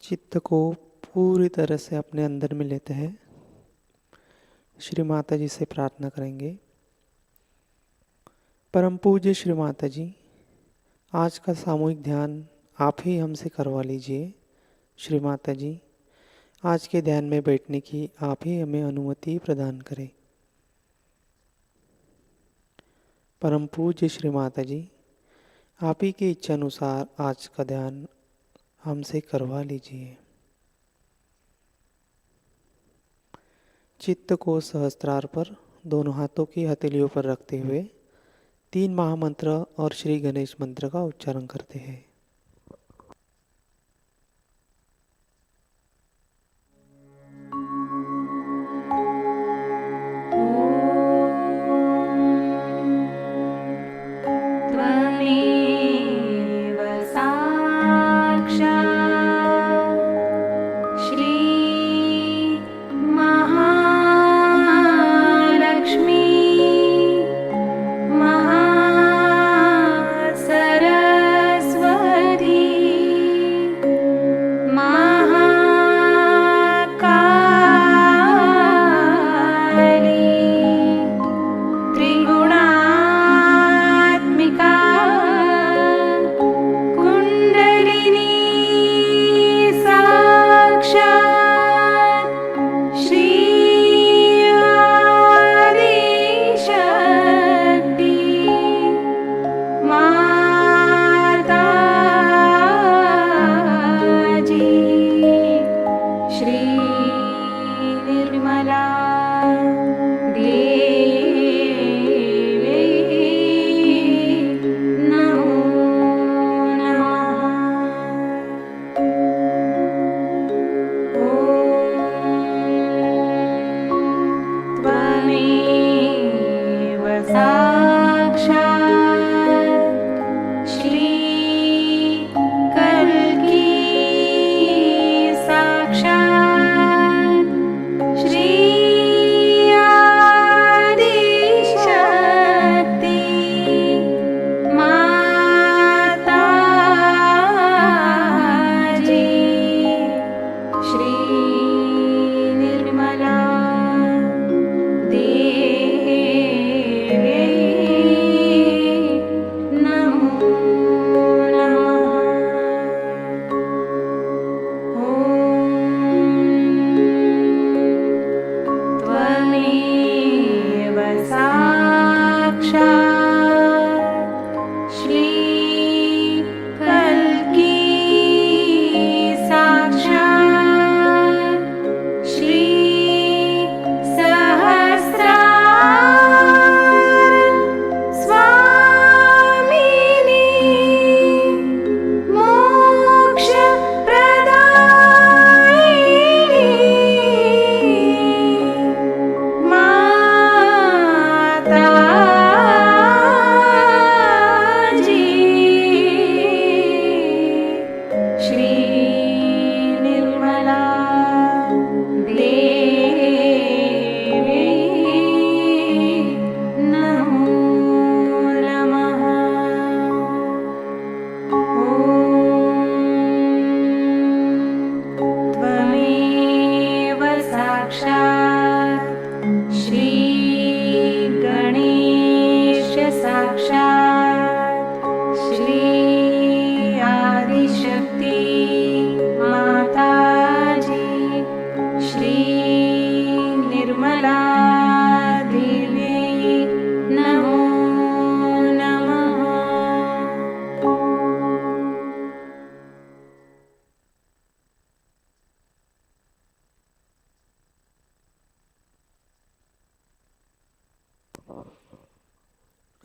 चित्त को पूरी तरह से अपने अंदर में लेते हैं। श्री माता जी से प्रार्थना करेंगे। परम पूज्य श्री माता जी, आज का सामूहिक ध्यान आप ही हमसे करवा लीजिए। श्री माता जी, आज के ध्यान में बैठने की आप ही हमें अनुमति प्रदान करें। परम पूज्य श्री माता जी, आप ही की इच्छा अनुसार आज का ध्यान हमसे करवा लीजिए। चित्त को सहस्त्रार पर दोनों हाथों की हथेलियों पर रखते हुए 3 महामंत्र और श्री गणेश मंत्र का उच्चारण करते हैं।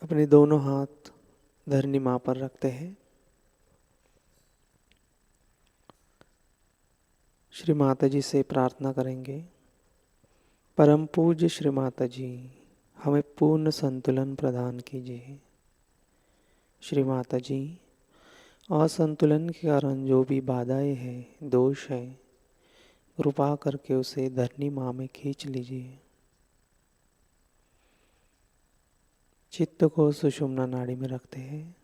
अपने दोनों हाथ धरनी मां पर रखते हैं। श्री माता जी से प्रार्थना करेंगे। परम पूज्य श्री माता जी, हमें पूर्ण संतुलन प्रदान कीजिए। श्री माता जी, असंतुलन के कारण जो भी बाधाएं हैं, दोष है, कृपा करके उसे धरनी मां में खींच लीजिए। चित्त को सुषुम्ना नाड़ी में रखते हैं।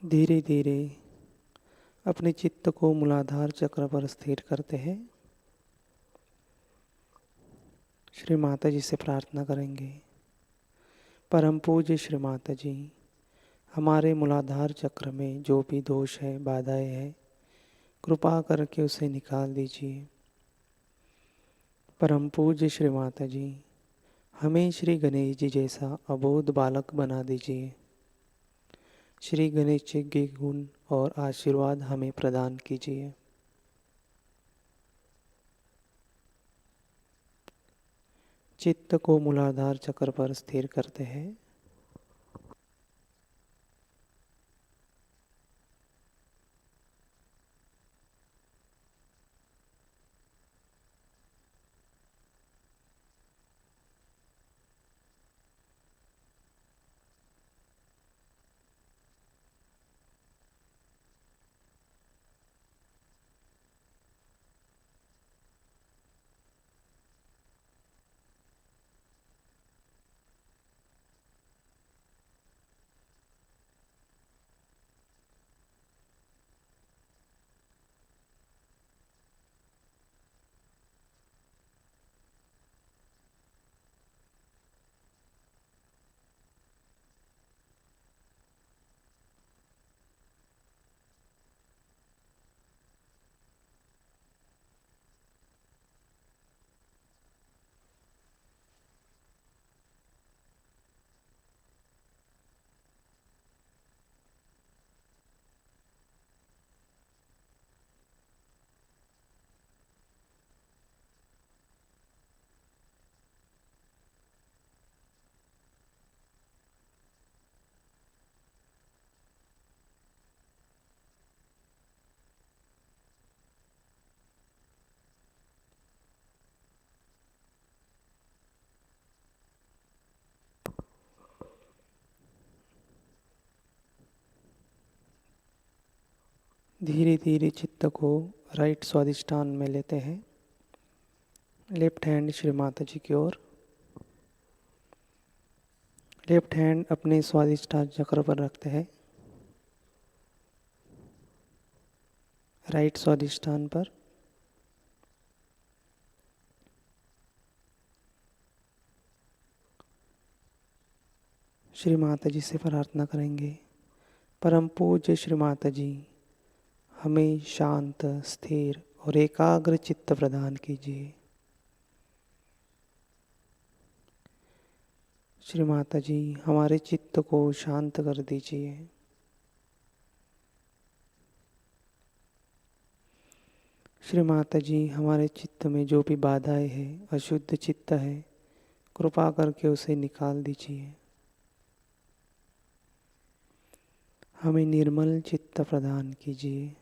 धीरे धीरे अपने चित्त को मूलाधार चक्र पर स्थिर करते हैं। श्री माता जी से प्रार्थना करेंगे, परम पूज्य श्री माता जी, हमारे मूलाधार चक्र में जो भी दोष है, बाधाएं हैं, कृपा करके उसे निकाल दीजिए। परम पूज्य श्री माता जी, हमें श्री गणेश जी जैसा अबोध बालक बना दीजिए। श्री गणेश जी के गुण और आशीर्वाद हमें प्रदान कीजिए। चित्त को मूलाधार चक्र पर स्थिर करते हैं। धीरे धीरे चित्त को राइट स्वादिष्ठान में लेते हैं। लेफ्ट हैंड श्री माता जी की ओर। लेफ्ट हैंड अपने स्वादिष्ठान चक्र पर रखते हैं। राइट स्वादिष्ठान पर। श्री माता जी से प्रार्थना करेंगे, परम पूज्य श्री माता जी, हमें शांत, स्थिर और एकाग्र चित्त प्रदान कीजिए। श्री माता जी, हमारे चित्त को शांत कर दीजिए। श्री माता जी, हमारे चित्त में जो भी बाधाएं हैं, अशुद्ध चित्त है, कृपा करके उसे निकाल दीजिए। हमें निर्मल चित्त प्रदान कीजिए।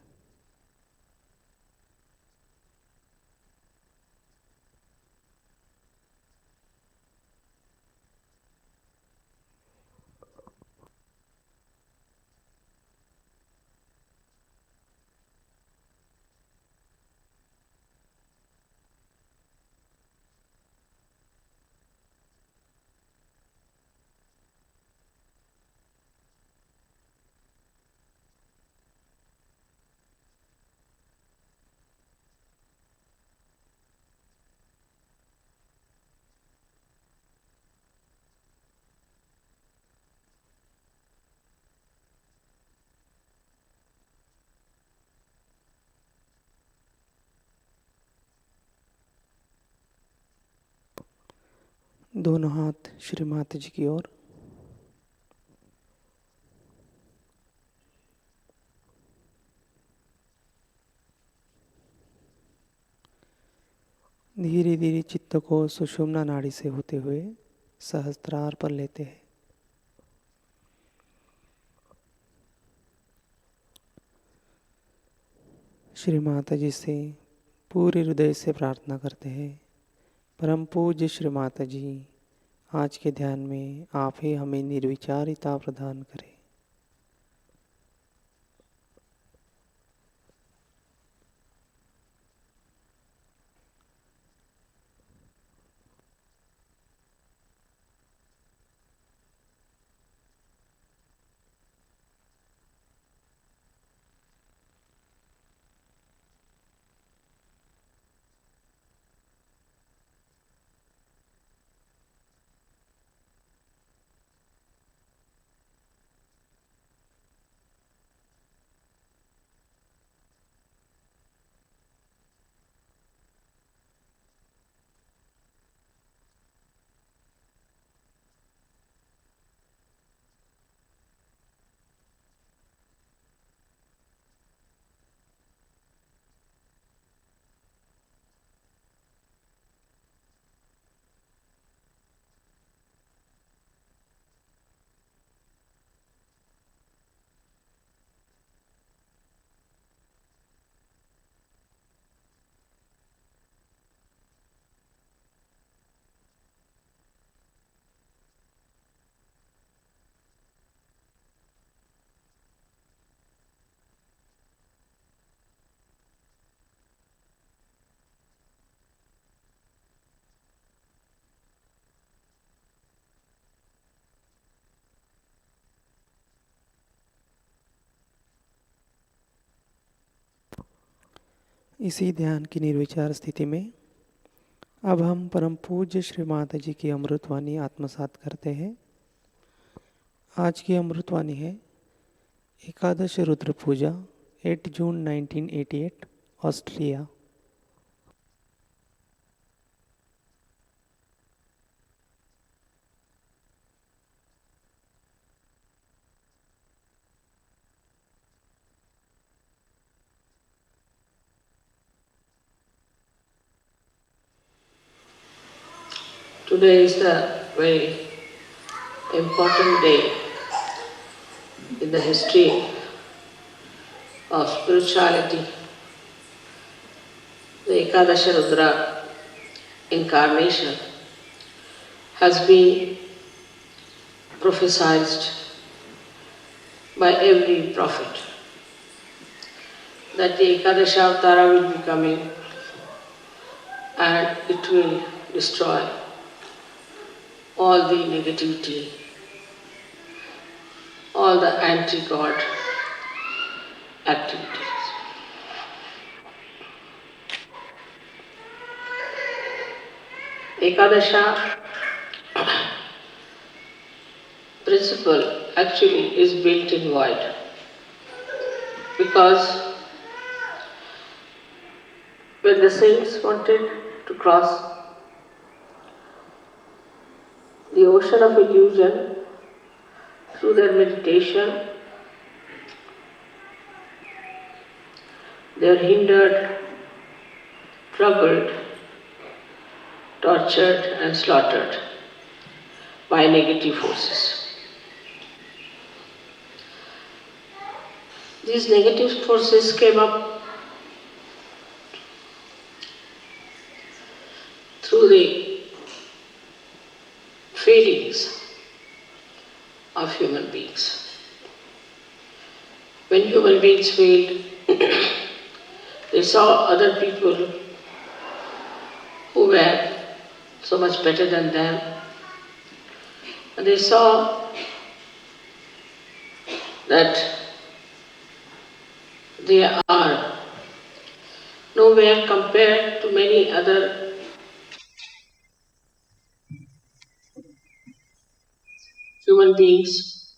दोनों हाथ श्री माता जी की ओर। धीरे धीरे चित्त को सुषुम्ना नाड़ी से होते हुए सहस्त्रार पर लेते हैं। श्री माता जी से पूरे हृदय से प्रार्थना करते हैं, परम पूज्य श्री माता जी, आज के ध्यान में आप ही हमें निर्विचारिता प्रदान करें। इसी ध्यान की निर्विचार स्थिति में अब हम परम पूज्य श्री माताजी की अमृतवाणी आत्मसात करते हैं। आज की अमृतवाणी है एकादश रुद्र पूजा 8 जून 1988 Austria. Today is a very important day in the history of spirituality. The Ekadasha Rudra incarnation has been prophesied by every prophet that the Ekadasha Avtara will be coming and it will destroy all the negativity, all the anti-God activities. Ekadasha principle actually is built in void, because when the saints wanted to cross the ocean of illusion through their meditation, they are hindered, troubled, tortured and slaughtered by negative forces. These negative forces came up through the feelings of human beings. When human beings failed, they saw other people who were so much better than them, and they saw that they are nowhere compared to many other human beings,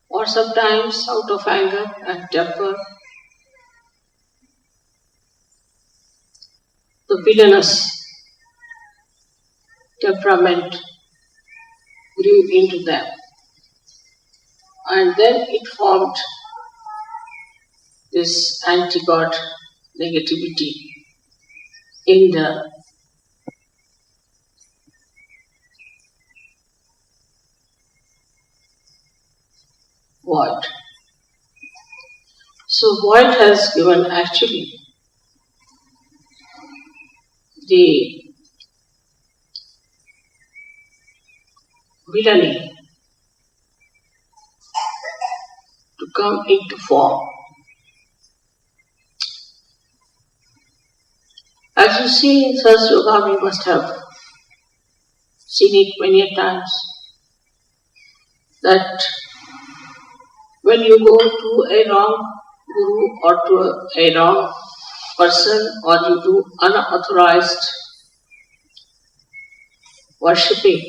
or sometimes out of anger and temper, the villainous temperament grew into them, and then it formed this anti-God negativity in the void. So void has given actually the villainy to come into form. As you see in Sahajayoga, we must have seen it many a times, that when you go to a wrong guru or to a wrong person, or you do unauthorized worshipping,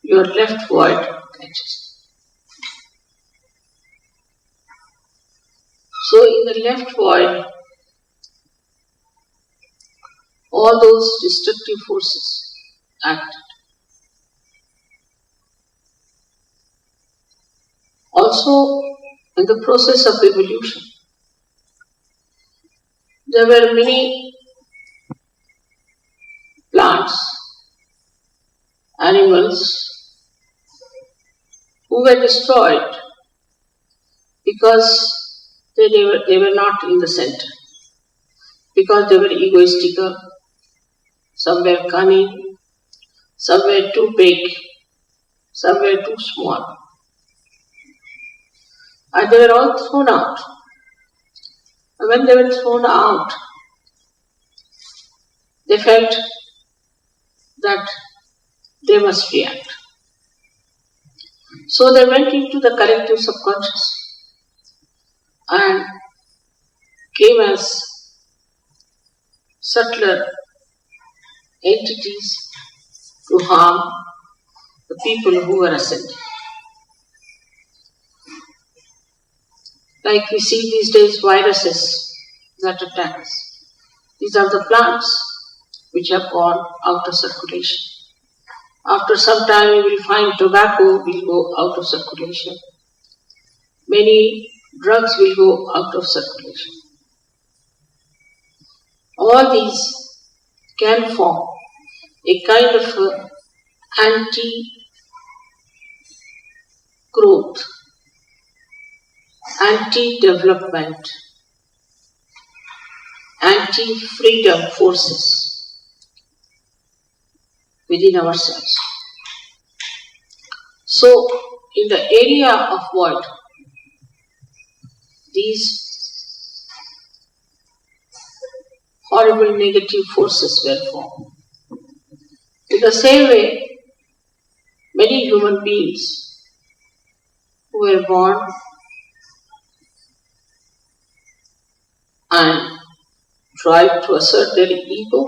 your left void catches. So in the left void, all those destructive forces acted. Also, in the process of evolution, there were many plants, animals who were destroyed because they were not in the center, because they were egoistical, some were cunning, some were too big, some were too small. And they were all thrown out. And when they were thrown out, they felt that they must react. So they went into the collective subconscious and came as subtler entities to harm the people who were ascending. Like we see these days viruses that attack us. These are the plants which have gone out of circulation. After some time you will find tobacco will go out of circulation. Many drugs will go out of circulation. All these can form a kind of anti-growth, anti-development, anti-freedom forces within ourselves. So, in the area of void, these horrible negative forces were formed. In the same way, many human beings who were born and tried to assert their ego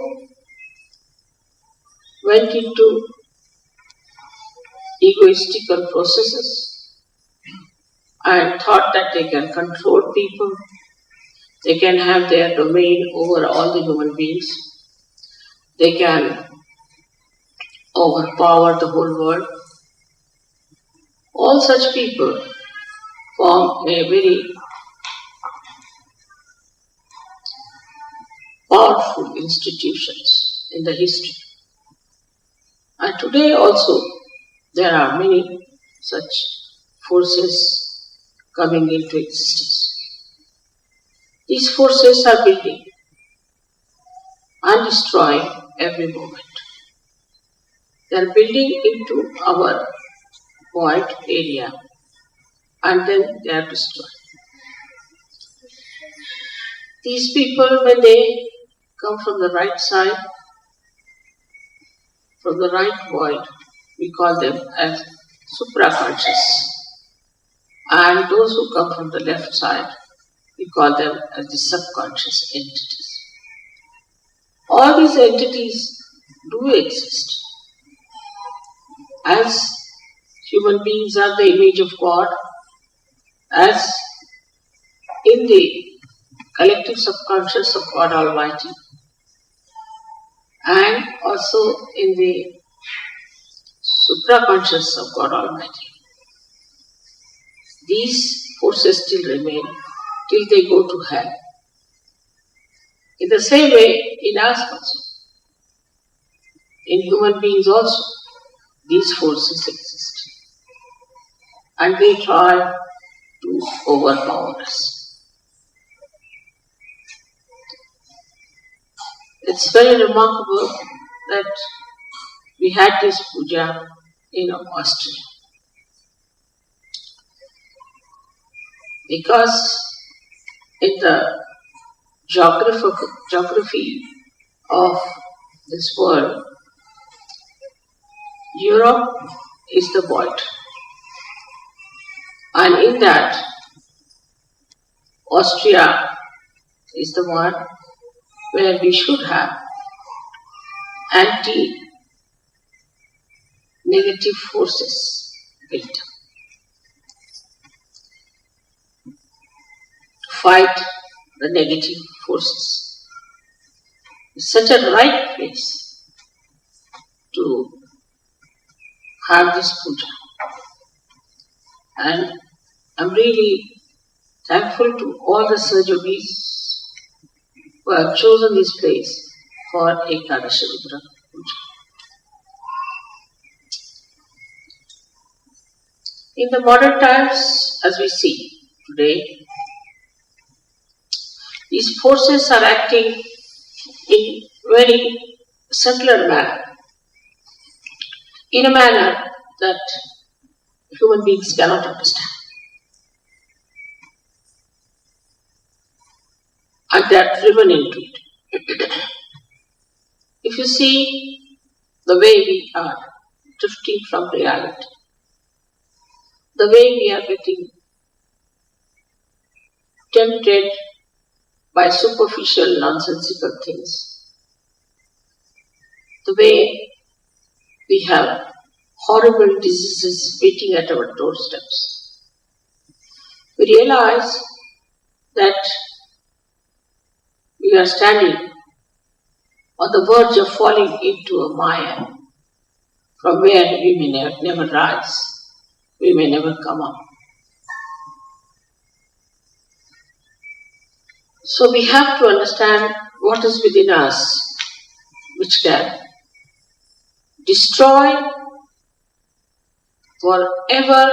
went into egoistical processes and thought that they can control people, they can have their domain over all the human beings, they can overpower the whole world. All such people form a very powerful institutions in the history. And today also there are many such forces coming into existence. These forces are building and destroying every moment. They are building into our void area and then they are destroyed. These people, when they come from the right side, from the right void, we call them as supraconscious. And those who come from the left side, we call them as the subconscious entities. All these entities do exist. As human beings are the image of God, as in the collective subconscious of God Almighty, and also in the supraconscious of God Almighty. These forces still remain till they go to hell. In the same way, in us also, in human beings also, these forces exist. And they try to overpower us. It's very remarkable that we had this puja in Austria. Because in the geography of this world, Europe is the void. And in that, Austria is the one where we should have anti-negative forces built up to fight the negative forces. It's such a right place to have this puja. And I'm really thankful to all the Sahajayogis who have chosen this place for Ekadasha Rudra Puja. In the modern times, as we see today, these forces are acting in very subtler manner, in a manner that human beings cannot understand. And they are driven into it. If you see the way we are drifting from reality, the way we are getting tempted by superficial, nonsensical things. The way we have horrible diseases waiting at our doorsteps. We realize that we are standing on the verge of falling into a mire from where we may never rise, we may never come up. So we have to understand what is within us which can destroy forever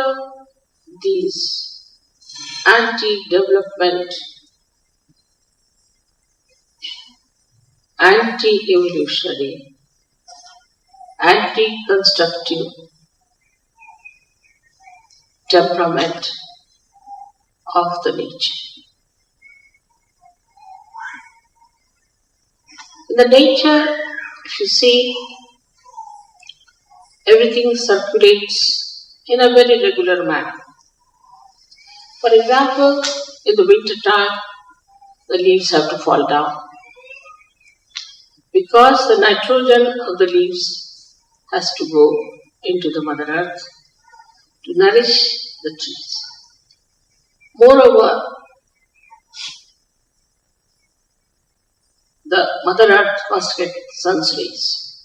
these anti-development, anti-evolutionary, anti-constructive temperament of the nature. In the nature, if you see, everything circulates in a very regular manner. For example, in the winter time, the leaves have to fall down because the nitrogen of the leaves has to go into the Mother Earth to nourish the trees. Moreover, the Mother Earth must get sun's rays.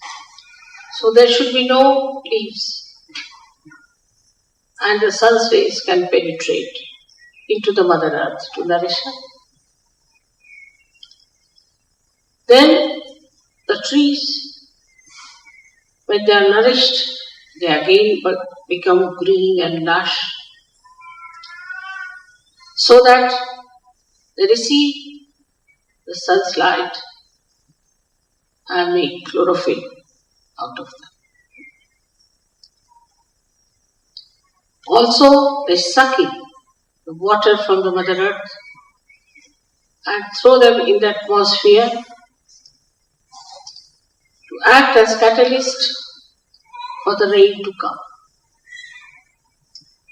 So there should be no leaves, and the sun's rays can penetrate into the Mother Earth to nourish her. Then the trees, when they are nourished, they again become green and lush, so that they receive the sun's light and make chlorophyll out of them. Also, they suck in the water from the Mother Earth and throw them in the atmosphere to act as catalyst for the rain to come.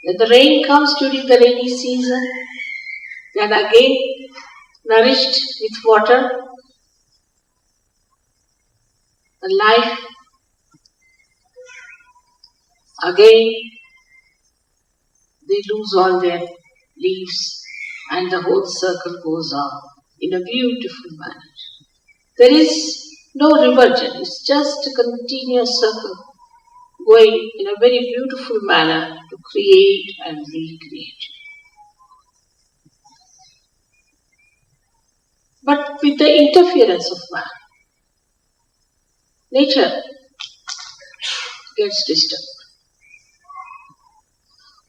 When the rain comes during the rainy season, then again nourished with water, the life again they lose all their leaves and the whole circle goes on in a beautiful manner. There is no reversion, it's just a continuous circle going in a very beautiful manner to create and recreate. But with the interference of man, nature gets disturbed.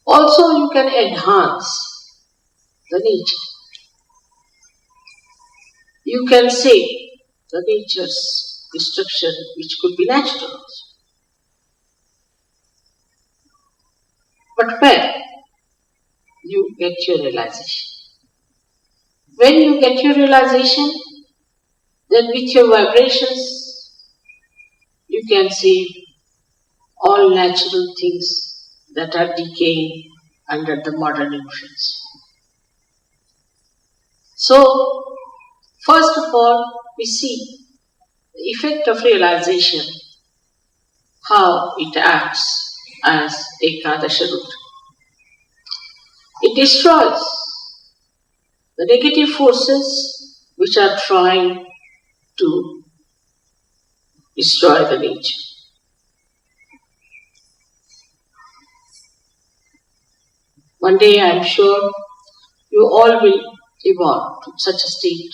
Also, you can enhance the nature. You can save the nature's destruction, which could be natural. But when you get your realization, when you get your realization, then with your vibrations, you can save all natural things that are decaying under the modern influence. So, first of all, we see the effect of realization, how it acts as Ekadasha Rudra. It destroys the negative forces which are trying to destroy the nature. One day I am sure you all will evolve to such a state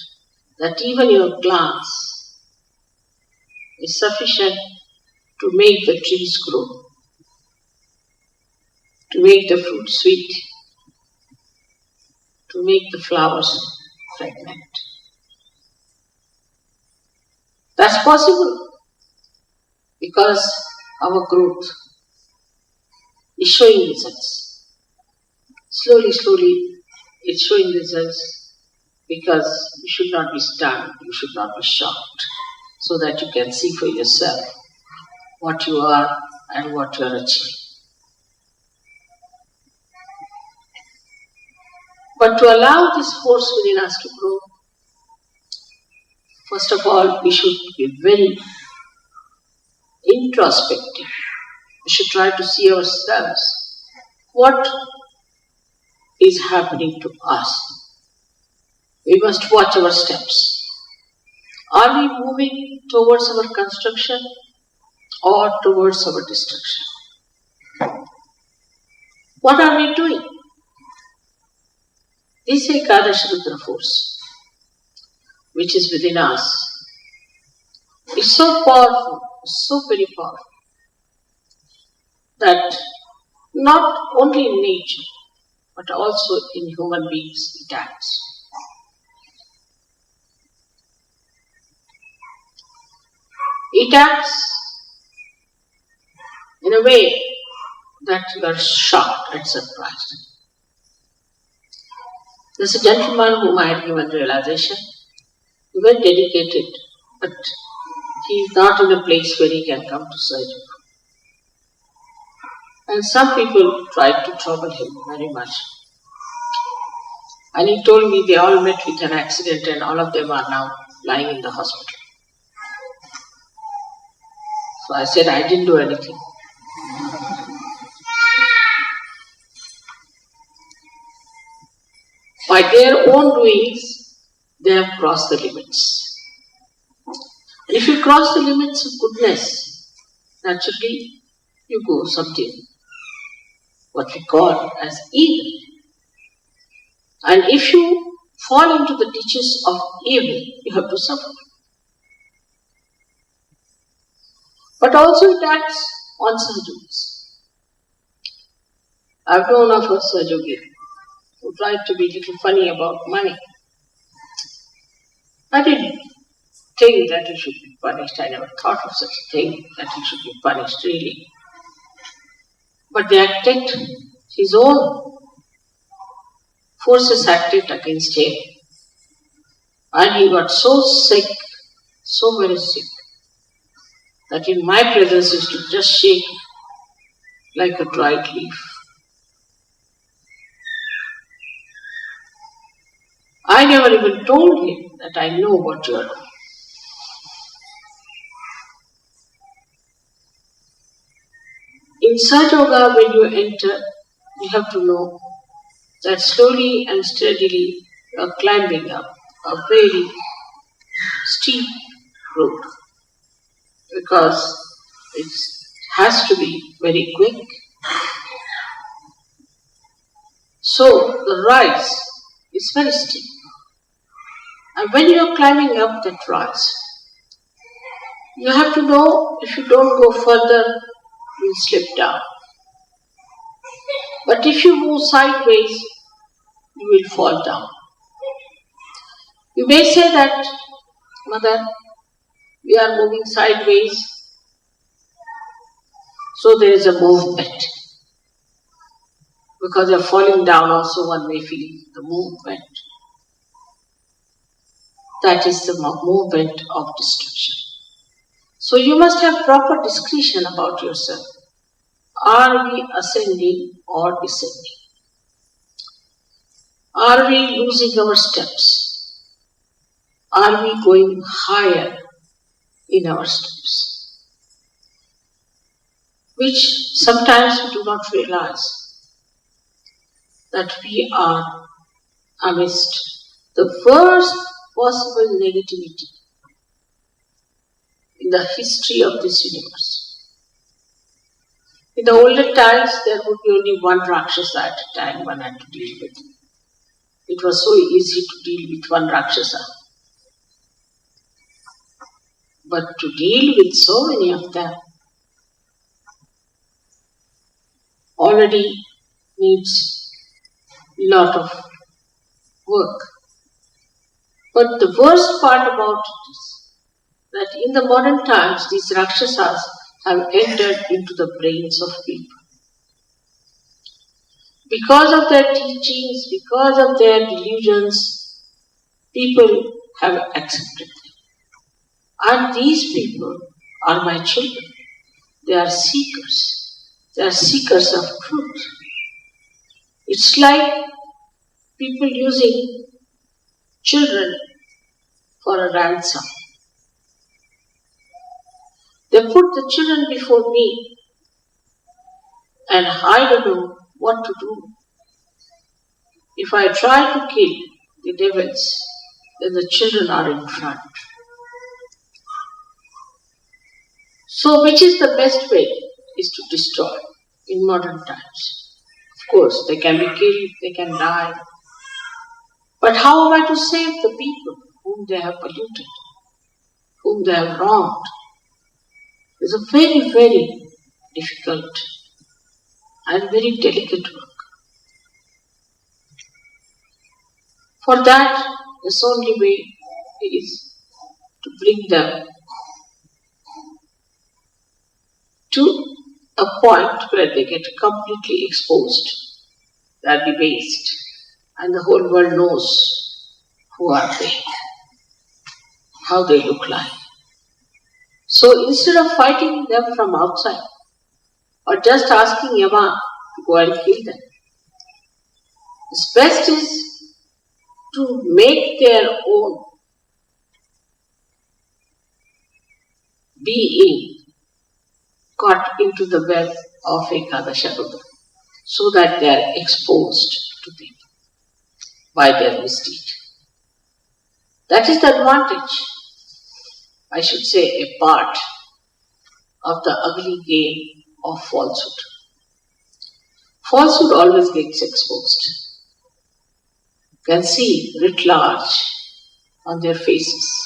that even your glance is sufficient to make the trees grow, to make the fruit sweet, to make the flowers fragrant. That's possible because our growth is showing results. Slowly, it's showing results because you should not be stunned, you should not be shocked, so that you can see for yourself what you are and what you are achieving. But to allow this force within us to grow, First of all, we should be very introspective. We should try to see ourselves. What is happening to us? We must watch our steps. Are we moving towards our construction or towards our destruction? What are we doing? This Ekadasha Rudra force, which is within us, is so powerful, so very powerful, that not only in nature, but also in human beings it acts. It acts in a way that you are shocked and surprised. There's a gentleman whom I had given realization. He was dedicated, but he is not in a place where he can come to Sahajayoga. And some people tried to trouble him very much. And he told me they all met with an accident and all of them are now lying in the hospital. So I said, I didn't do anything. By their own doings, they have crossed the limits. And if you cross the limits of goodness, naturally you go something, what we call as evil. And if you fall into the ditches of evil, you have to suffer. But also it acts on Sahajayogas. I've known of a Sahajayogi who tried to be a little funny about money. I didn't think that he should be punished. I never thought of such a thing, that he should be punished really. But they acted, his own forces acted against him. And he got so sick, so very sick, that in my presence he used to just shake like a dried leaf. I never even told him that I know what you are doing. In Sahajayoga, when you enter, you have to know that slowly and steadily you are climbing up a very steep road, because it has to be very quick. So the rise is very steep. And when you are climbing up that rise, you have to know if you don't go further, you will slip down. But if you move sideways, you will fall down. You may say that, Mother, we are moving sideways, so there is a movement. Because you are falling down also, one may feel the movement. That is the movement of destruction. So you must have proper discretion about yourself. Are we ascending or descending? Are we losing our steps? Are we going higher in our steps? Which sometimes we do not realize that we are amidst the worst possible negativity in the history of this universe. In the olden times, there would be only one Rakshasa at a time one had to deal with. It was so easy to deal with one Rakshasa. But to deal with so many of them already needs a lot of work. But the worst part about it is that in the modern times, these Rakshasas have entered into the brains of people. Because of their teachings, because of their delusions, people have accepted them. And these people are my children. They are seekers. They are seekers of truth. It's like people using children for a ransom. They put the children before me and I don't know what to do. If I try to kill the devils, then the children are in front. So which is the best way? Is to destroy in modern times. Of course, they can be killed, they can die. But how am I to save the people whom they have polluted, whom they have wronged? It's a very, very difficult and very delicate work. For that, the only way is to bring them to a point where they get completely exposed, they are debased, and the whole world knows who are they, how they look like. So instead of fighting them from outside, or just asking Yama to go and kill them, the best is to make their own being caught into the web of Ekadasha Rudra, so that they are exposed to people by their misdeed. That is the advantage, I should say, a part of the ugly game of falsehood. Falsehood always gets exposed. You can see writ large on their faces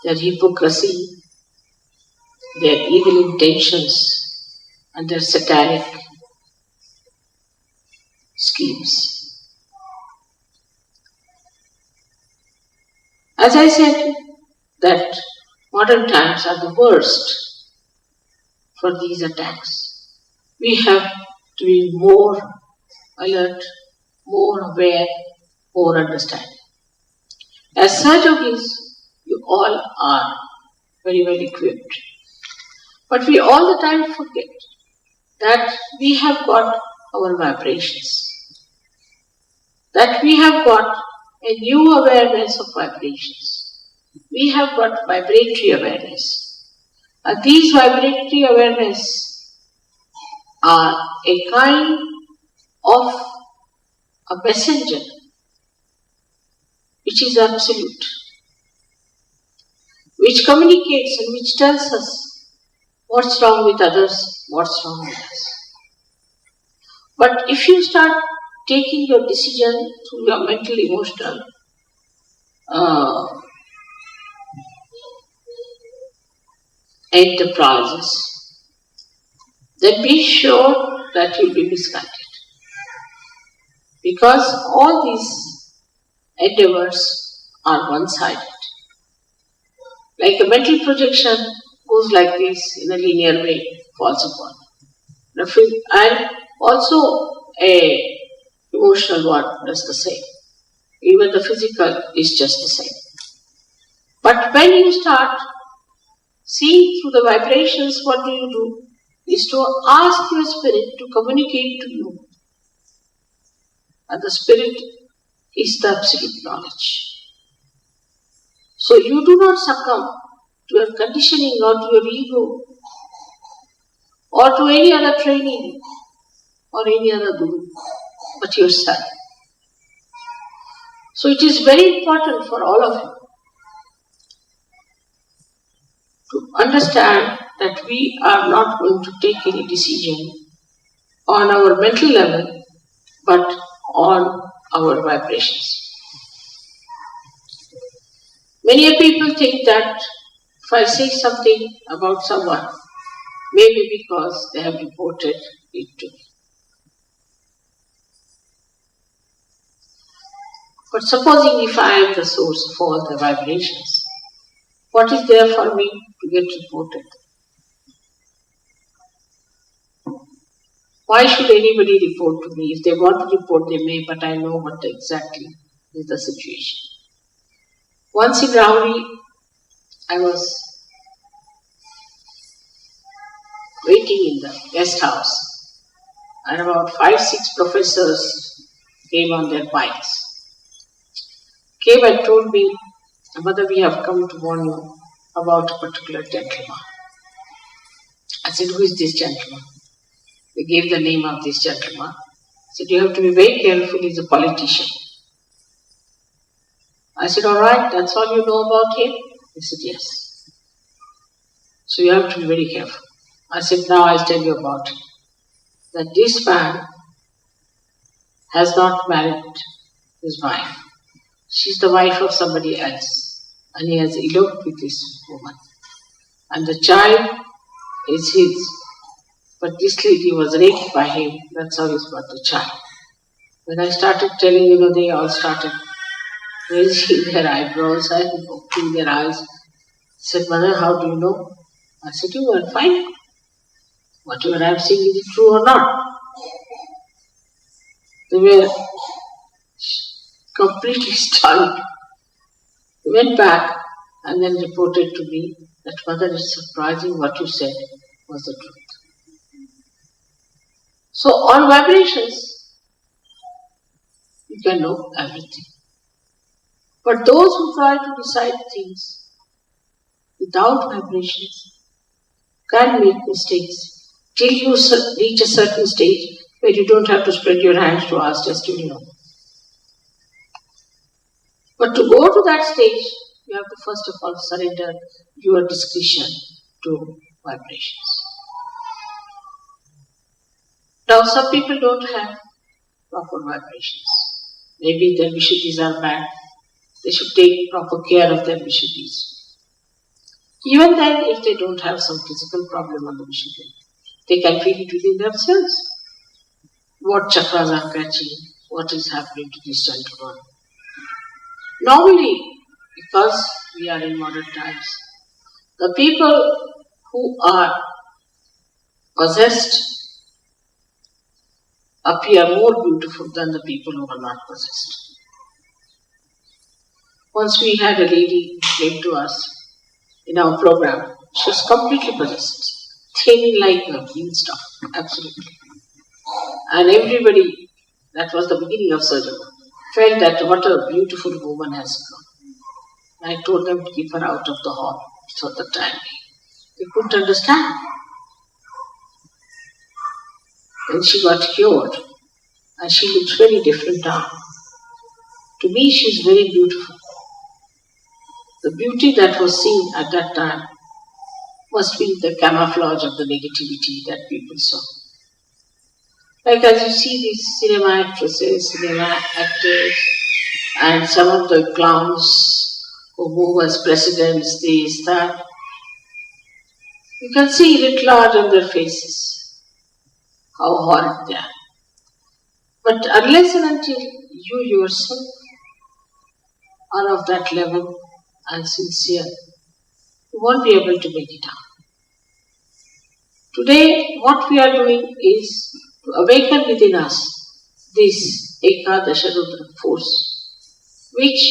their hypocrisy, their evil intentions, and their satanic schemes. As I said, that modern times are the worst for these attacks. We have to be more alert, more aware, more understanding. As Sahajogis, you all are very well equipped. But we all the time forget that we have got our vibrations, that we have got a new awareness of vibrations. We have got vibratory awareness. And these vibratory awareness are a kind of a messenger which is absolute, which communicates and which tells us what's wrong with others, what's wrong with us. But if you start taking your decision through your mental, emotional enterprises, then be sure that you'll be misguided. Because all these endeavors are one-sided. Like a mental projection goes like this in a linear way, falls upon. And also a emotional one does the same. Even the physical is just the same. But when you start seeing through the vibrations, what do? Is to ask your spirit to communicate to you. And the spirit is the absolute knowledge. So you do not succumb to your conditioning or to your ego or to any other training or any other guru, but yourself. So it is very important for all of you to understand that we are not going to take any decision on our mental level, but on our vibrations. Many people think that if I say something about someone, maybe because they have reported it to me. But supposing if I am the source of all the vibrations, what is there for me to get reported? Why should anybody report to me? If they want to report, they may, but I know what exactly is the situation. Once in Rauri, I was waiting in the guest house, and about 5-6 professors came on their bikes. Came and told me, Mother, we have come to warn you about a particular gentleman. I said, who is this gentleman? They gave the name of this gentleman. I said, you have to be very careful, he's a politician. I said, all right, that's all you know about him? He said, yes. So you have to be very careful. I said, now I'll tell you about it. That this man has not married his wife. She's the wife of somebody else. And he has eloped with this woman. And the child is his. But this lady was raped by him. That's how he's got the child. When I started telling, they all started raising their eyebrows and opening their eyes. I said, Mother, how do you know? I said, you go and find out. Whatever I'm saying, is it true or not? They were completely stunned. They went back and then reported to me that, Mother, it's surprising what you said was the truth. So on vibrations, you can know everything. But those who try to decide things without vibrations can make mistakes till you reach a certain stage where you don't have to spread your hands to ask, just you know. But to go to that stage, you have to first of all surrender your discretion to vibrations. Now some people don't have proper vibrations. Maybe their Vishuddhis are bad. They should take proper care of their Vishuddhis. Even then, if they don't have some physical problem on the Vishuddhi, they can feel it within themselves. What chakras are catching, what is happening to this gentleman. Normally, because we are in modern times, the people who are possessed appear more beautiful than the people who are not possessed. Once we had a lady who came to us in our program. She was completely possessed, thin like a beanstalk, absolutely. And everybody, that was the beginning of surgery, felt that what a beautiful woman has come. I told them to keep her out of the hall for the time being. They couldn't understand. Then she got cured, and she looks very different now. To me, she's very beautiful. The beauty that was seen at that time must be the camouflage of the negativity that people saw. Like as you see these cinema actresses, cinema actors, and some of the clowns who move as presidents, this, that, you can see writ large on their faces how horrid they are. But unless and until you yourself are of that level and sincere, you won't be able to make it out. Today, what we are doing is to awaken within us this Ekadasha Rudra force, which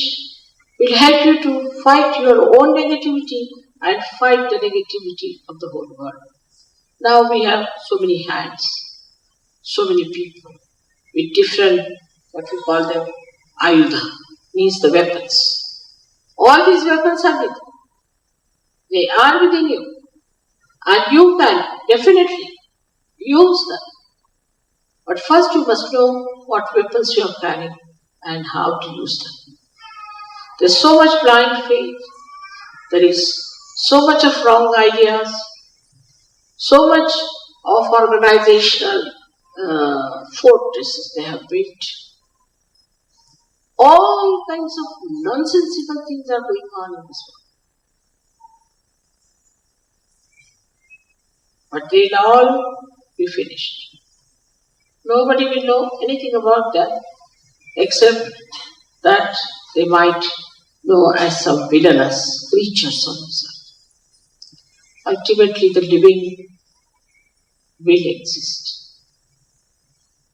will help you to fight your own negativity and fight the negativity of the whole world. Now we have so many hands, so many people with different, what we call them, ayudha, means the weapons. All these weapons are within. They are within you. And you can definitely use them. But first you must know what weapons you are carrying and how to use them. There's so much blind faith. There is so much of wrong ideas. So much of organizational fortresses they have built. All kinds of nonsensical things are going on in this world. But they'll all be finished. Nobody will know anything about them except that they might know as some villainous creatures on this earth. Ultimately, the living will exist.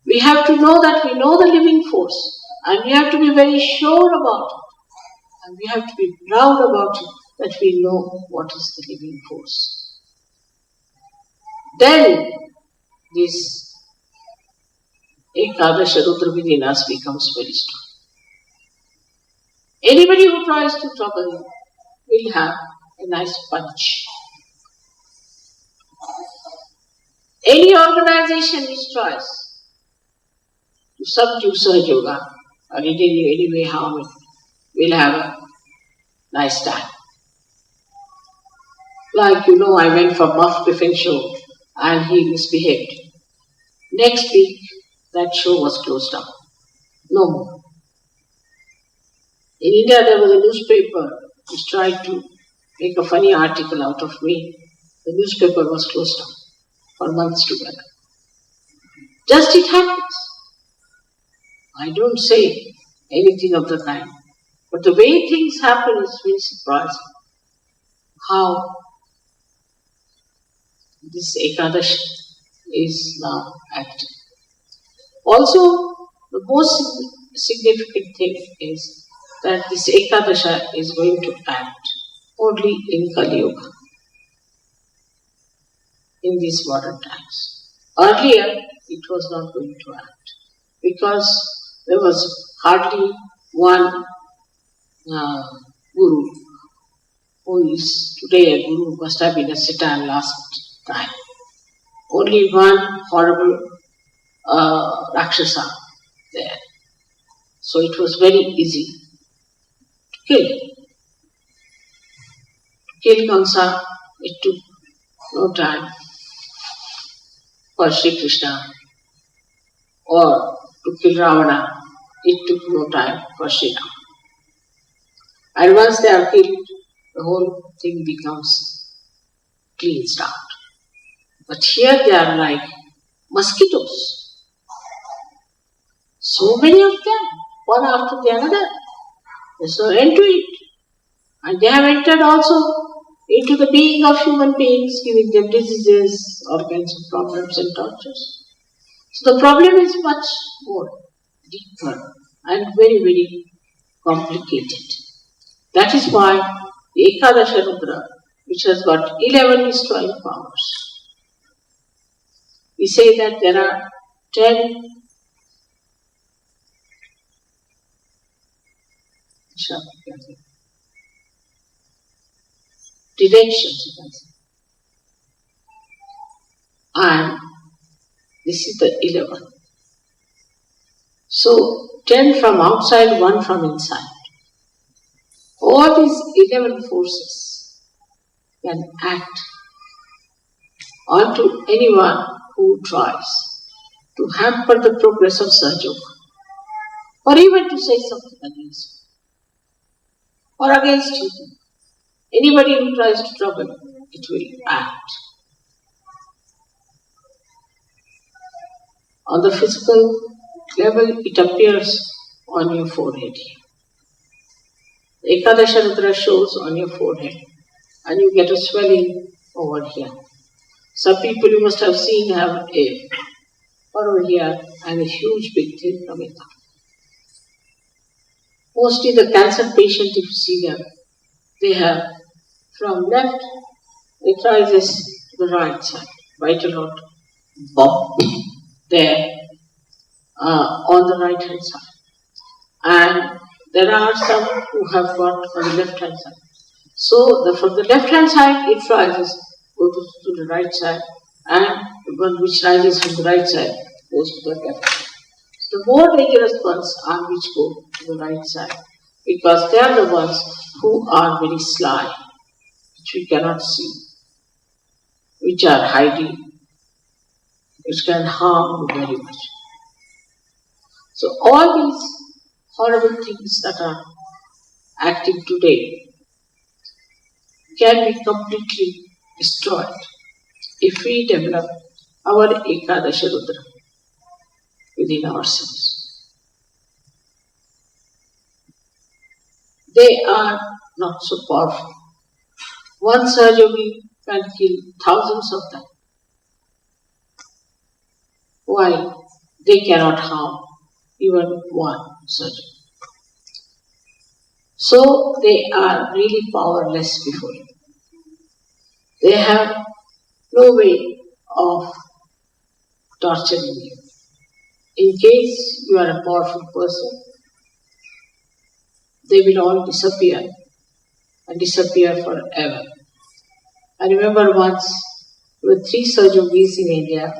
We have to know that we know the living force, and we have to be very sure about it, and we have to be proud about it that we know what is the living force. Then this Ekadasha Rudra within us becomes very strong. Anybody who tries to trouble you will have a nice punch. Any organization which tries to subdue Sahajayoga or in any way harm it will have a nice time. Like I went for Muff Defense show and he misbehaved. Next week, that show was closed down. No more. In India, there was a newspaper which tried to make a funny article out of me. The newspaper was closed down for months together. Just it happens. I don't say anything of the kind. But the way things happen is very surprising. How this Ekadasha is now acting. Also, the most significant thing is that this Ekadasha is going to act only in Kali Yuga, in these modern times. Earlier, it was not going to act because there was hardly one guru who is today a guru, must have been a Satan last time. Only one horrible Rakshasa there. So it was very easy to kill. To kill Kamsa, it took no time for Shri Krishna, or to kill Ravana, it took no time for Shri Ram. And once they are killed, the whole thing becomes clean start. But here they are like mosquitoes. So many of them, one after the other. There's no end to it. And they have entered also into the being of human beings, giving them diseases, all kinds of problems and tortures. So the problem is much more deeper and very, very complicated. That is why the Ekadasha Rudra, which has got 11 destroying powers, we say that there are 10 directions, you can say. And this is the 11. So 10 from outside, 1 from inside. All these 11 forces can act onto anyone who tries to hamper the progress of Sahajayoga, or even to say something against you, or against you. Anybody who tries to trouble, it will act. On the physical level, it appears on your forehead here. The Ekadasha Rudra shows on your forehead, and you get a swelling over here. Some people you must have seen have a furrow here and a huge big thing coming up. Mostly the cancer patient, if you see them, they have from left, it rises to the right side, right a lot, bump there on the right hand side. And there are some who have got on the left hand side. So from the left hand side, it rises, goes to the right side, and the one which rises from the right side goes to the left. The more dangerous ones are which go to the right side, because they are the ones who are very sly, which we cannot see, which are hiding, which can harm you very much. So all these horrible things that are acting today can be completely destroyed if we develop our Ekadasha Rudra within ourselves. They are not so powerful. One Sahajayogi can kill thousands of them, while they cannot harm even one Sahajayogi. So they are really powerless before you. They have no way of torturing you. In case you are a powerful person, they will all disappear and disappear forever. I remember once There were 3 Sahajogis in India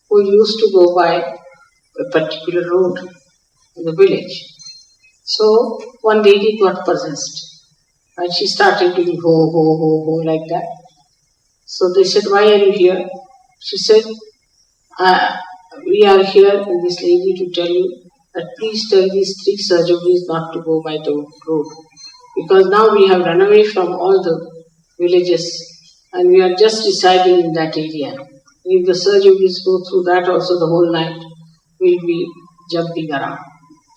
who used to go by a particular road in the village. So one lady got possessed and she started doing ho, ho, ho, ho like that. So they said, why are you here? She said, we are here with this lady to tell you that please tell these 3 Sahajogis not to go by the road. Because now we have run away from all the villages and we are just residing in that area. If the Sahajogis go through that also the whole night, we'll be jumping around.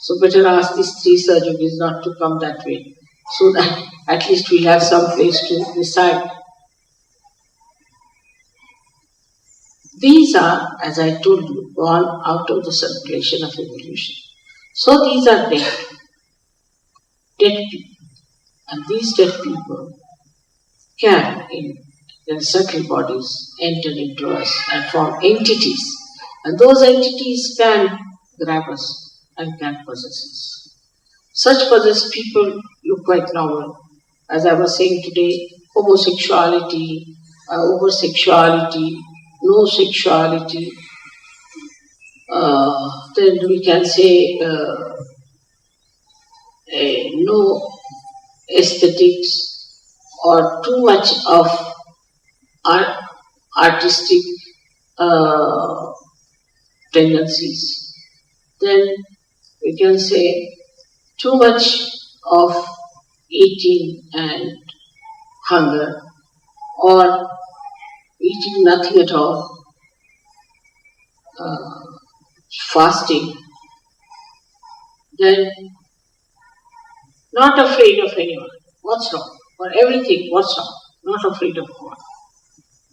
So better ask these 3 Sahajogis not to come that way, so that at least we'll have some place to reside. These are, as I told you, gone out of the circulation of evolution. So these are dead people. And these dead people can, in their subtle bodies, enter into us and form entities. And those entities can grab us and can possess us. Such possessed people look quite normal. As I was saying today, homosexuality, oversexuality, no sexuality, then we can say no aesthetics or too much of artistic tendencies. Then we can say too much of eating and hunger, or eating nothing at all, fasting, then not afraid of anyone. What's wrong? For everything, what's wrong? Not afraid of God.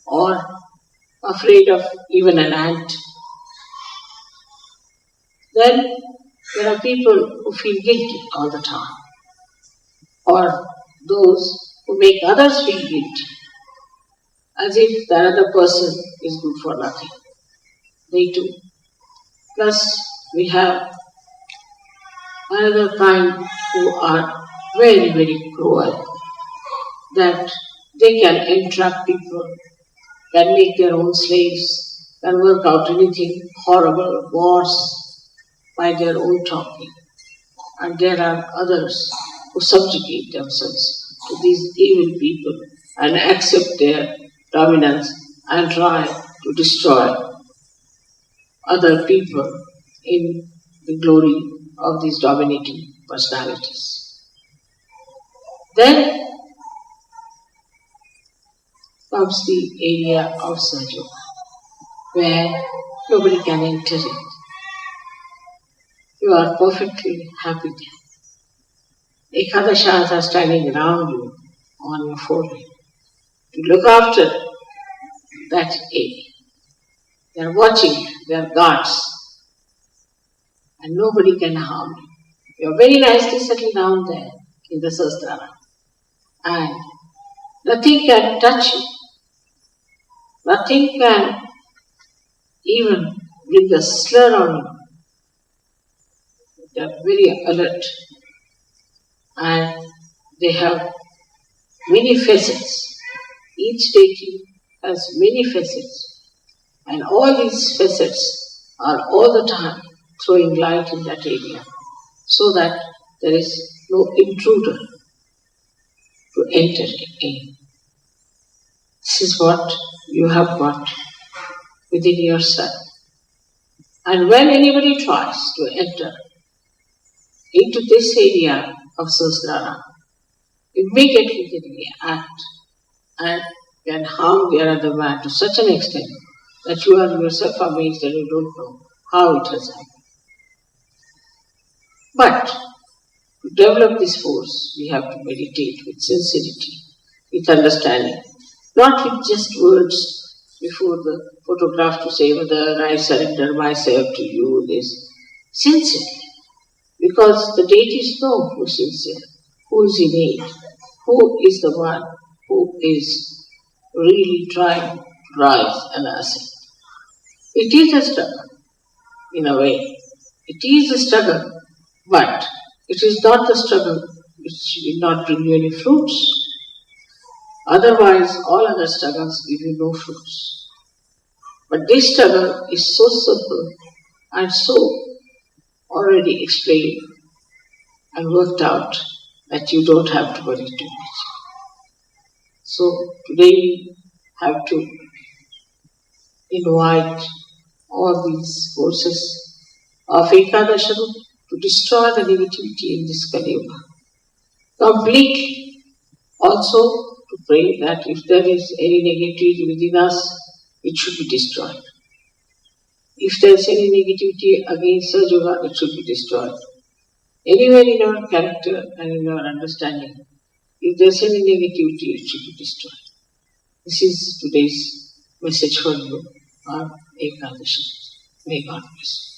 Or afraid of even an ant. Then there are people who feel guilty all the time. Or those who make others feel guilty, as if the other person is good for nothing. They too. Plus, we have another kind who are very, very cruel, that they can entrap people, can make their own slaves, can work out anything horrible, wars by their own talking. And there are others who subjugate themselves to these evil people and accept their dominance and try to destroy other people in the glory of these dominating personalities. Then comes the area of Sahajayoga, where nobody can enter it. You are perfectly happy there. Ekadashas are standing around you on your forehead to look after that area. They are watching, they are guards, and nobody can harm you. You are very nicely settled down there in the Sahasrara, and nothing can touch you. Nothing can even bring a slur on you. They are very alert, and they have many facets. Each deity has many facets, and all these facets are all the time throwing light in that area, so that there is no intruder to enter in. This is what you have got within yourself. And when anybody tries to enter into this area of Sahasrara, immediately they react and can harm the other man to such an extent that you are yourself amazed and you don't know how it has happened. But to develop this force, we have to meditate with sincerity, with understanding, not with just words before the photograph to say whether I surrender myself to you, this. Sincerely. Because the deities know who is sincere, who is innate, who is the one who is really trying to rise and ascend. It is a struggle, in a way. It is a struggle, but it is not the struggle which will not bring you any fruits. Otherwise, all other struggles give you no fruits. But this struggle is so simple and so already explained and worked out that you don't have to worry too much. So today we have to invite all these forces of Ekadasha to destroy the negativity in this Kali Yuga. Complete also to pray that if there is any negativity within us, it should be destroyed. If there is any negativity against Sahajayoga, it should be destroyed. Anywhere in our character and in our understanding, if there is any negativity, it should be destroyed. This is today's message for you on Ekadasha. May God bless.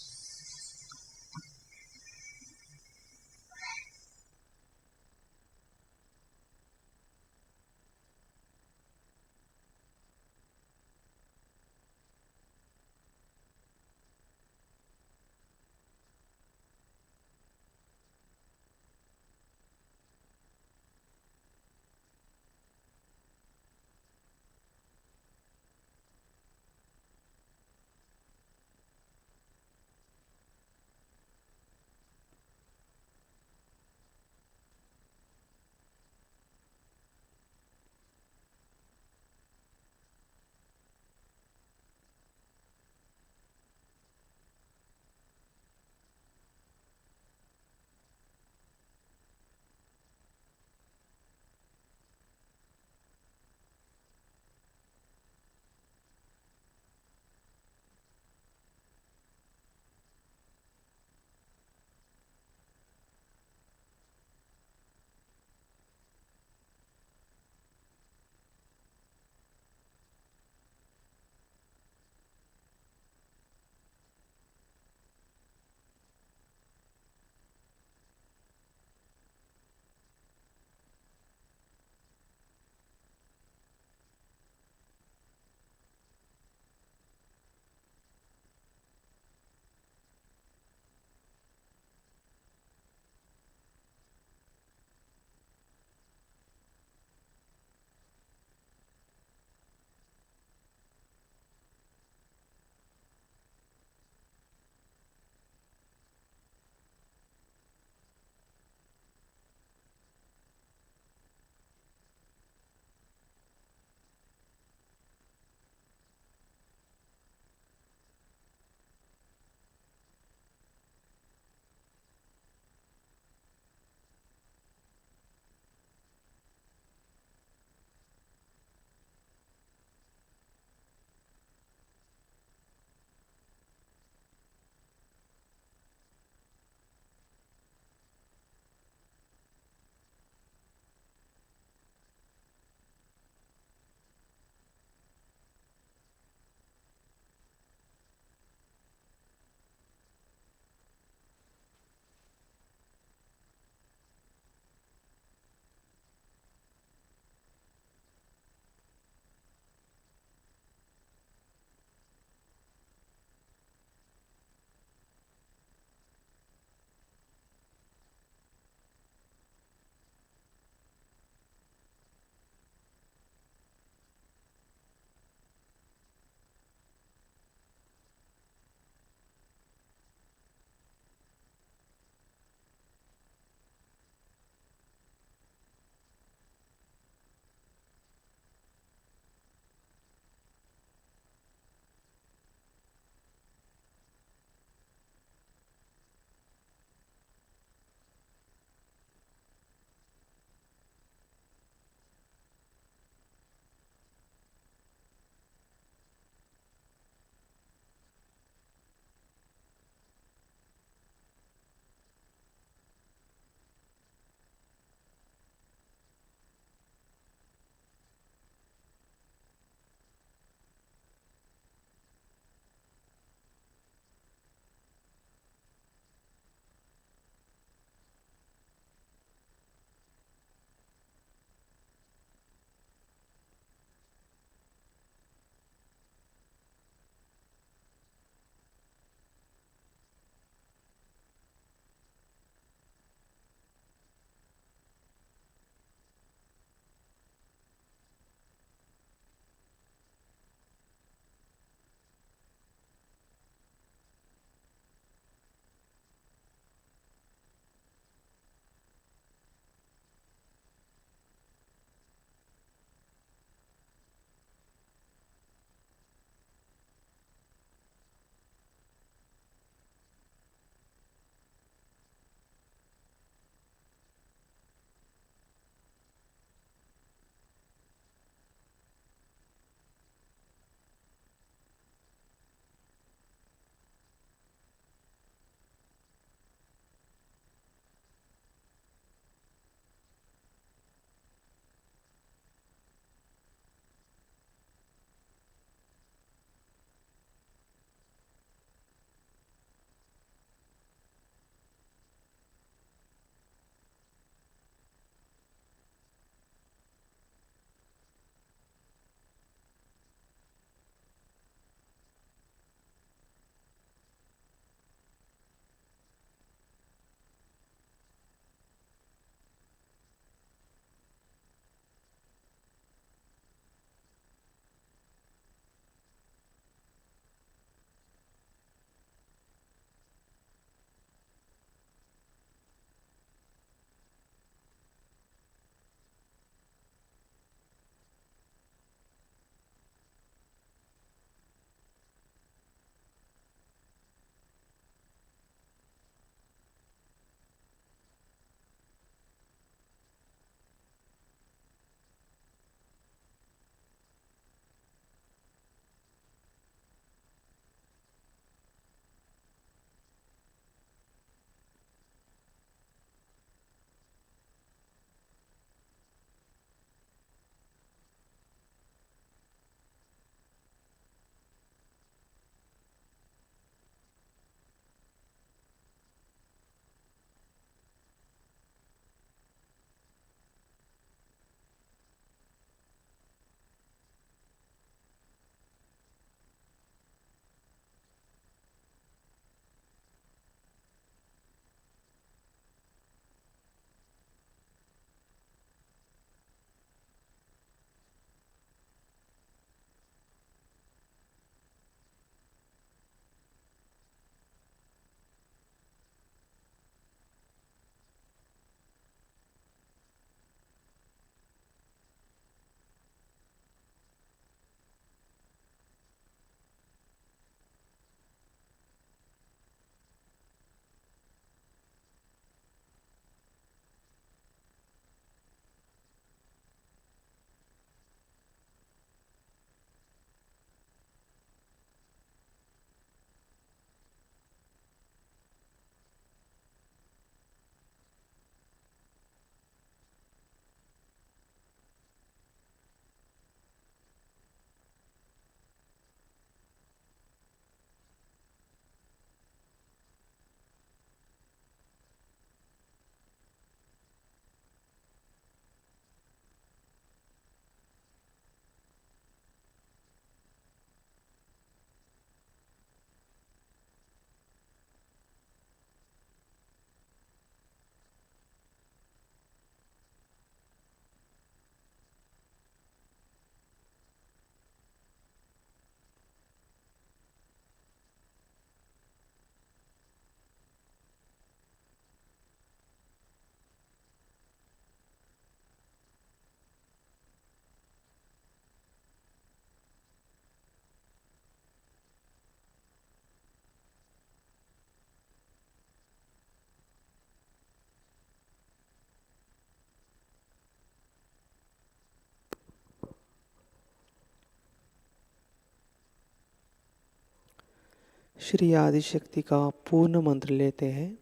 Shri Adishakti का पूर्ण मंत्र लेते हैं।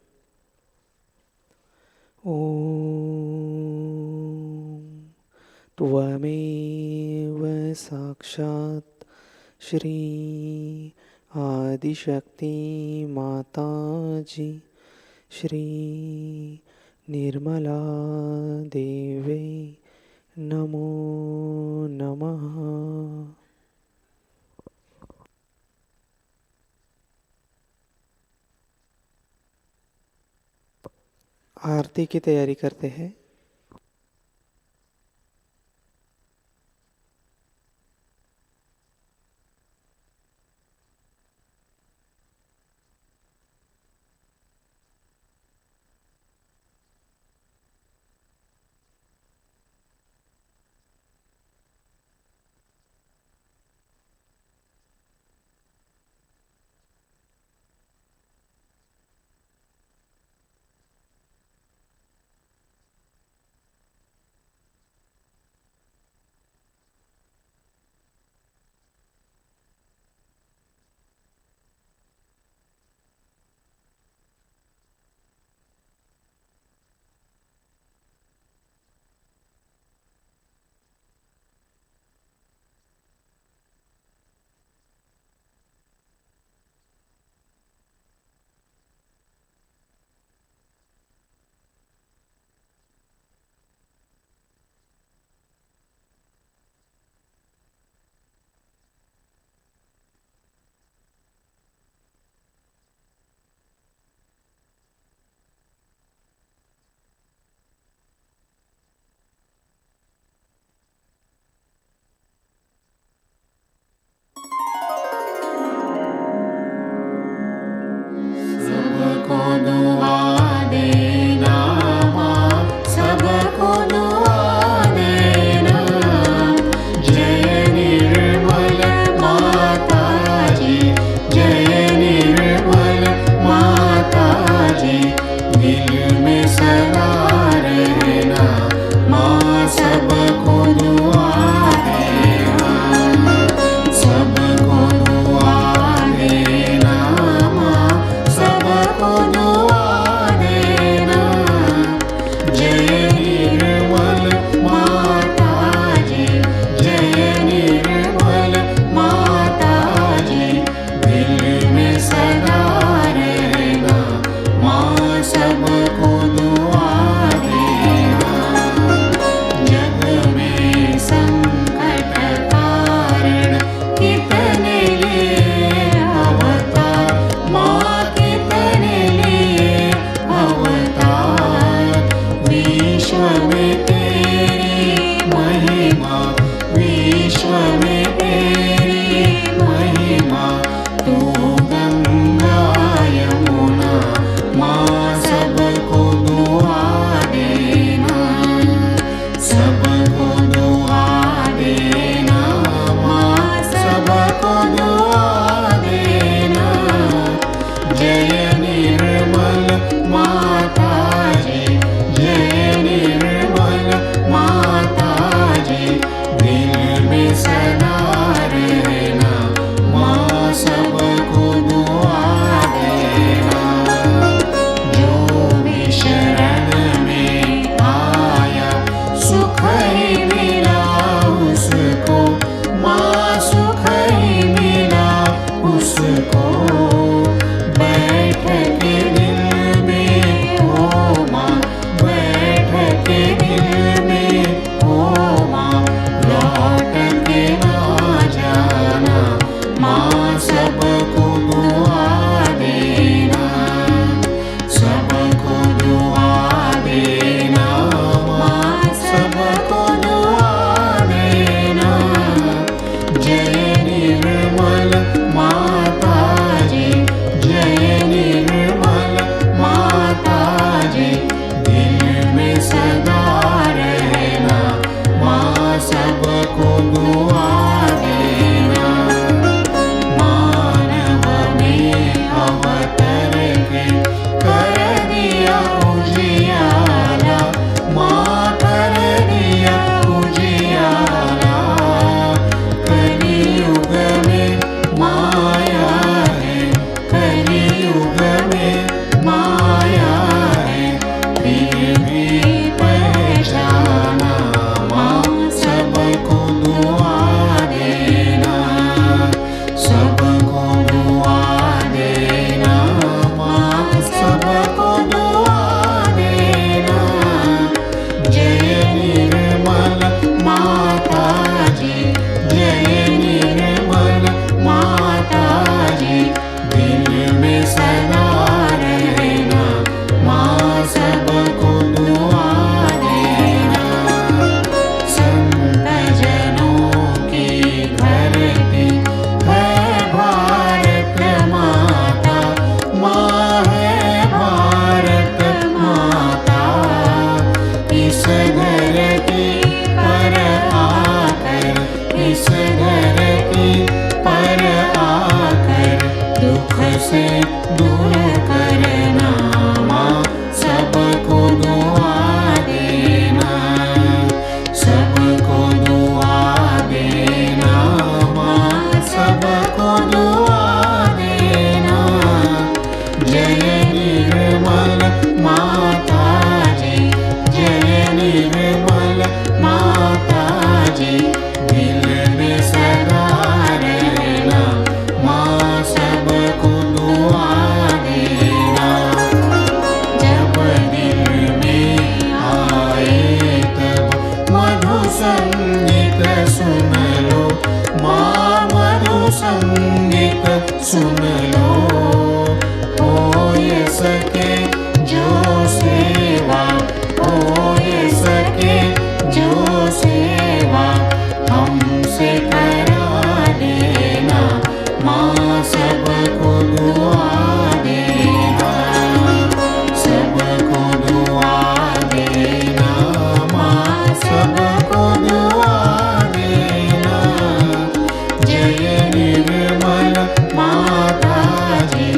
ओम त्वमेव साक्षात् श्री आदिशक्ति माताजी श्री निर्मला देवे नमो नमः। आरती की तैयारी करते हैं। बैठ के दिल में युग में माया है फिर भी पहचाना माँ सबको दुआ देना, सबको दुआ देना माँ सबको दुआ देना। जय निर्मल माता जी, जय निर्मल माता जी, दिल में सदा रहना माँ सबको दुआ देना। संत जनों की धरती है भारत माता, माँ है भारत माता। इस धरती पर आकर, इस धरती पर आकर दुख से दूर करना माँ सबको दुआ देना, सबको दुआ देना माँ सबको दुआ देना। जय निर्मल माता जी, जय निर्मल माता जी, दिल में सदा रहना माँ सबको दुआ देना। जब दिल में आए तब मधु संगीत सुन लो माँ, मधु संगीत सुन लो। हो ये सके जो सेवा, हो ये सके जो सेवा हमसे करा लेना माँ सबको दुआ देना, सबको दुआ देना माँ सबको दुआ देना। जय निर्मल माता जी,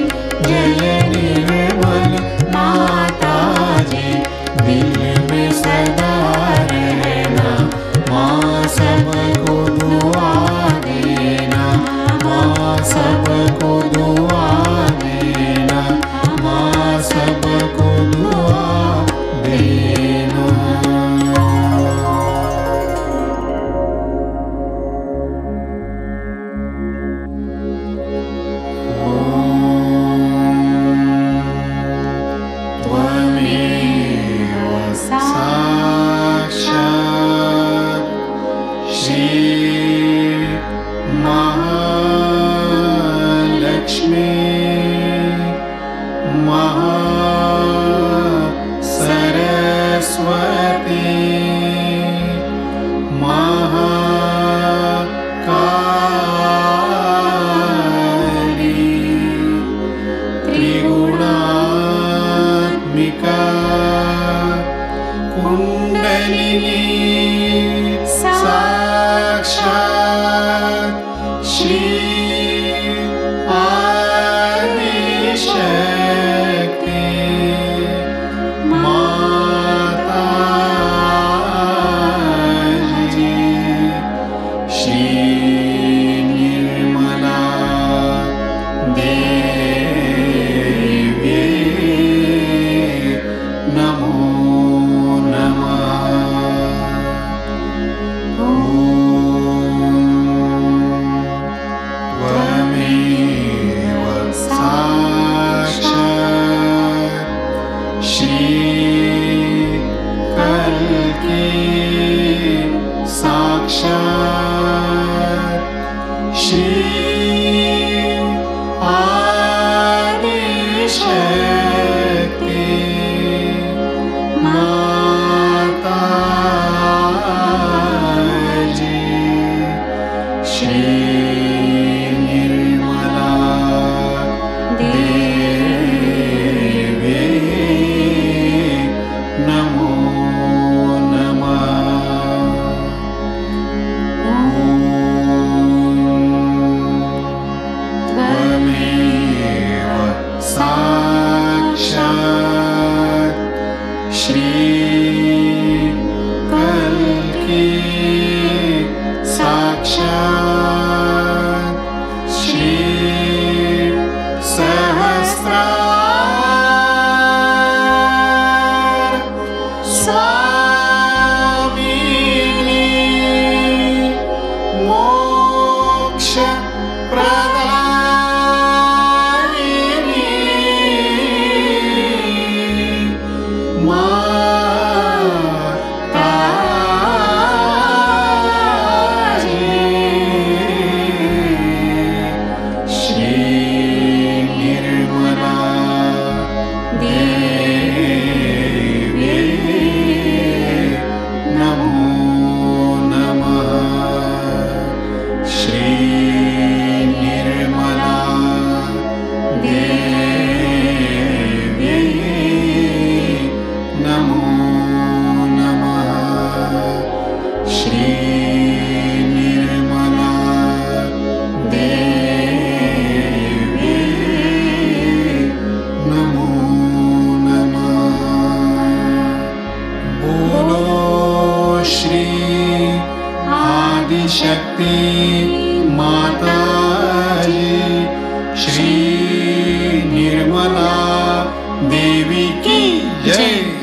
जय निर्मल माता जी, दिल में सदा रहना माँ सबको दुआ देना, माँ सबको दुआ देना, माँ सबको दुआ देना। त्वमेव साक्षात् श्री महालक्ष्मी महासरस्वती महाकाली त्रिगुणात्मिका कुंडलिनी साक्षात् श्री आदिशक्ति माता जी। श्री निर्मला देवी नमो नमः। त्वमेव साक्षात् श्री कल्की साक्षात् श्री आदिशक्ति माता जी। श्री निर्मला देवी नमो नमः। त्वमेव साक्षात् देवी की जय।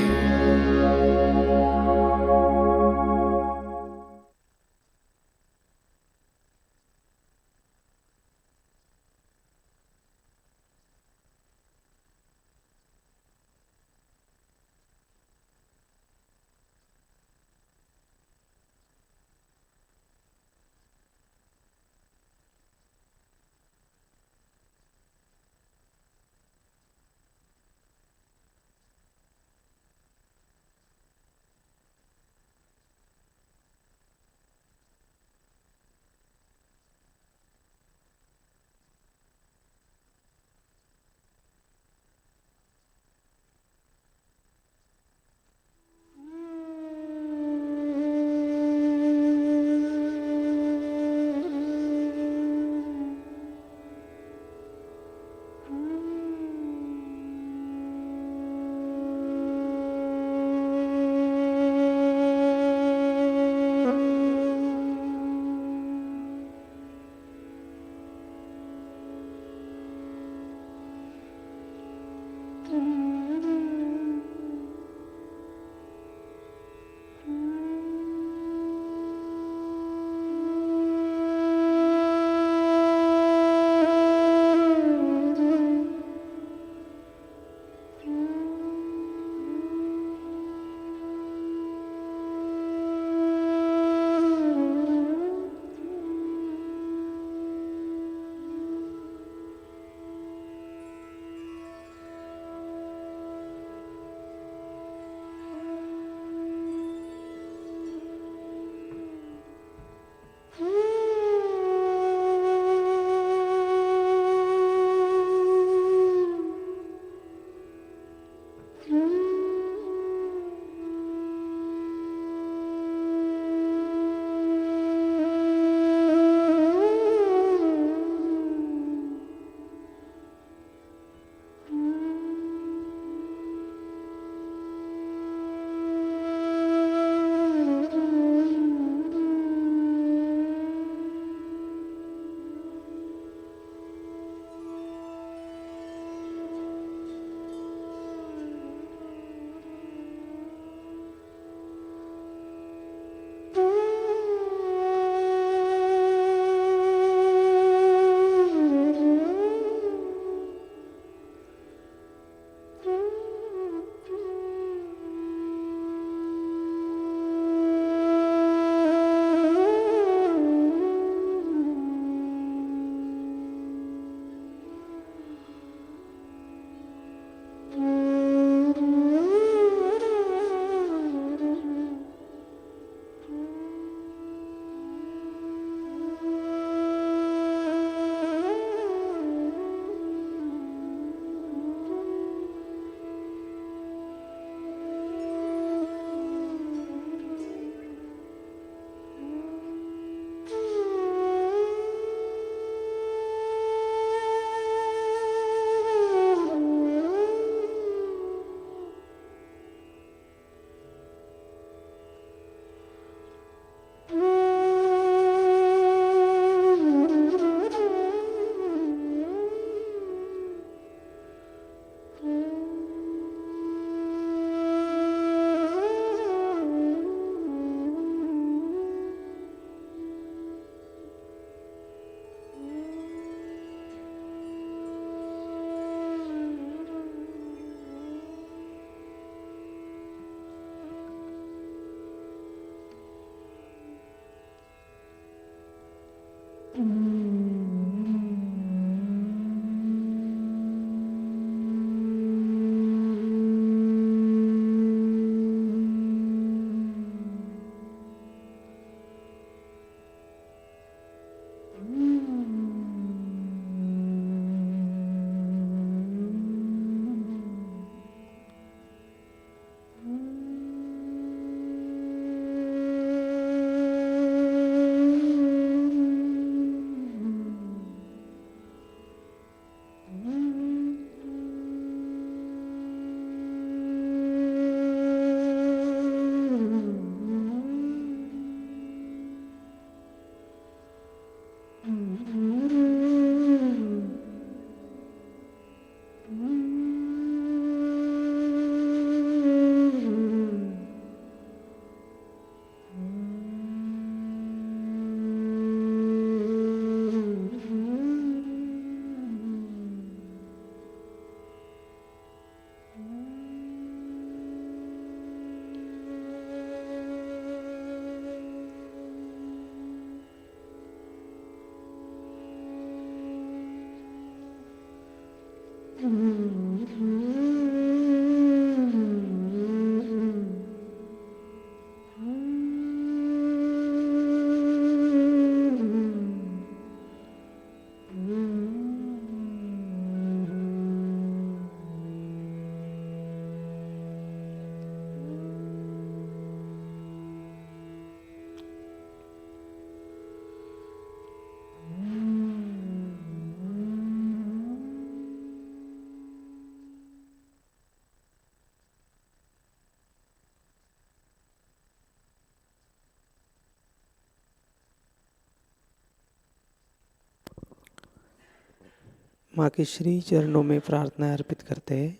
माँ के श्री चरणों में प्रार्थना अर्पित करते हैं।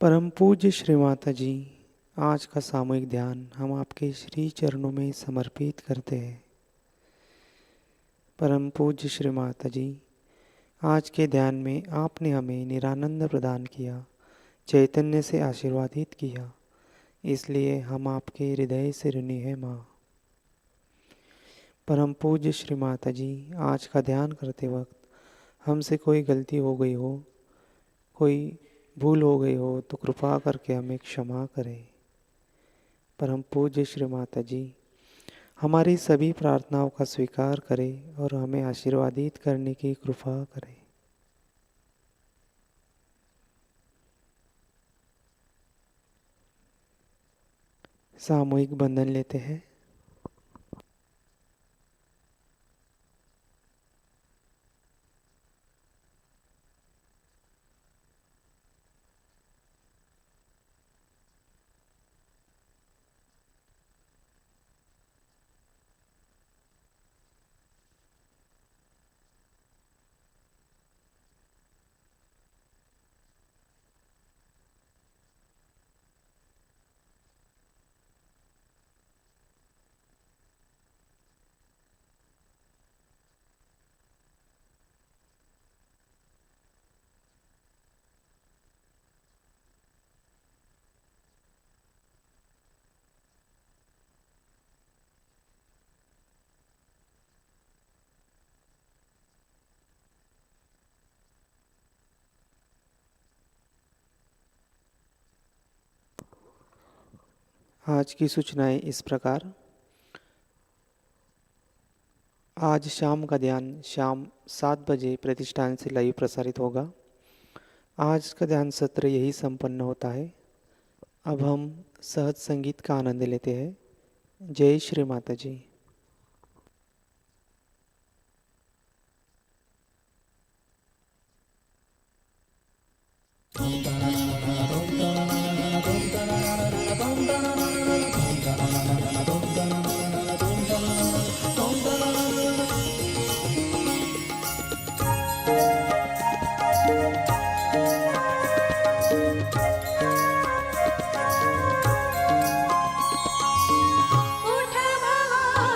परम पूज्य श्री माता जी, आज का सामूहिक ध्यान हम आपके श्री चरणों में समर्पित करते हैं। परम पूज्य श्री माता जी, आज के ध्यान में आपने हमें निरानंद प्रदान किया, चैतन्य से आशीर्वादित किया, इसलिए हम आपके हृदय से ऋणी हैं माँ। परम पूज्य श्री माता जी, आज का ध्यान करते वक्त हमसे कोई गलती हो गई हो, कोई भूल हो गई हो तो कृपा करके हमें क्षमा करें। परम पूज्य श्री माता जी, हमारी सभी प्रार्थनाओं का स्वीकार करें और हमें आशीर्वादित करने की कृपा करें। सामूहिक बंधन लेते हैं। आज की सूचनाएं इस प्रकार। आज शाम का ध्यान शाम 7 बजे प्रतिष्ठान से लाइव प्रसारित होगा। आज का ध्यान सत्र यही संपन्न होता है। अब हम सहज संगीत का आनंद लेते हैं। जय श्री माता जी। उठ भवानी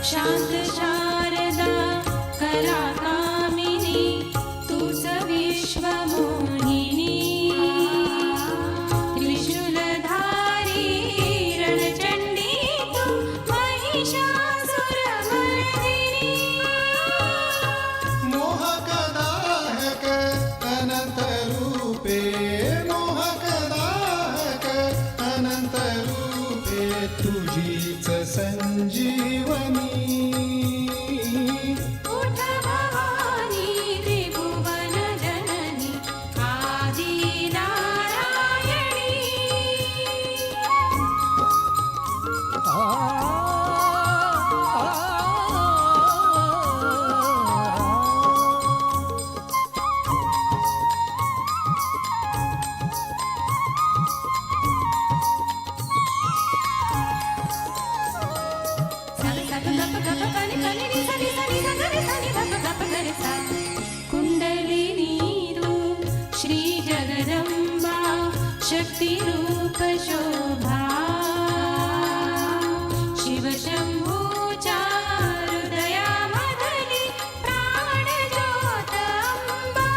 शांत शारदा करा कामिनी तूच विश्वमोहिनी त्रिशूलधारी रणचंडी तू महिषासुरमर्दिनी मोहकदाहक अनंत रूपे मोहकदाहक अनंत रूपे तुझीच संजीवनी उठ भवानी त्रिभुवन जननी आदि नारायणी कुंडलिनी रूप श्री जगदंबा शक्ति रूप शोभा शिव शंभूच्या हृदयामधली प्राण ज्योत अंबा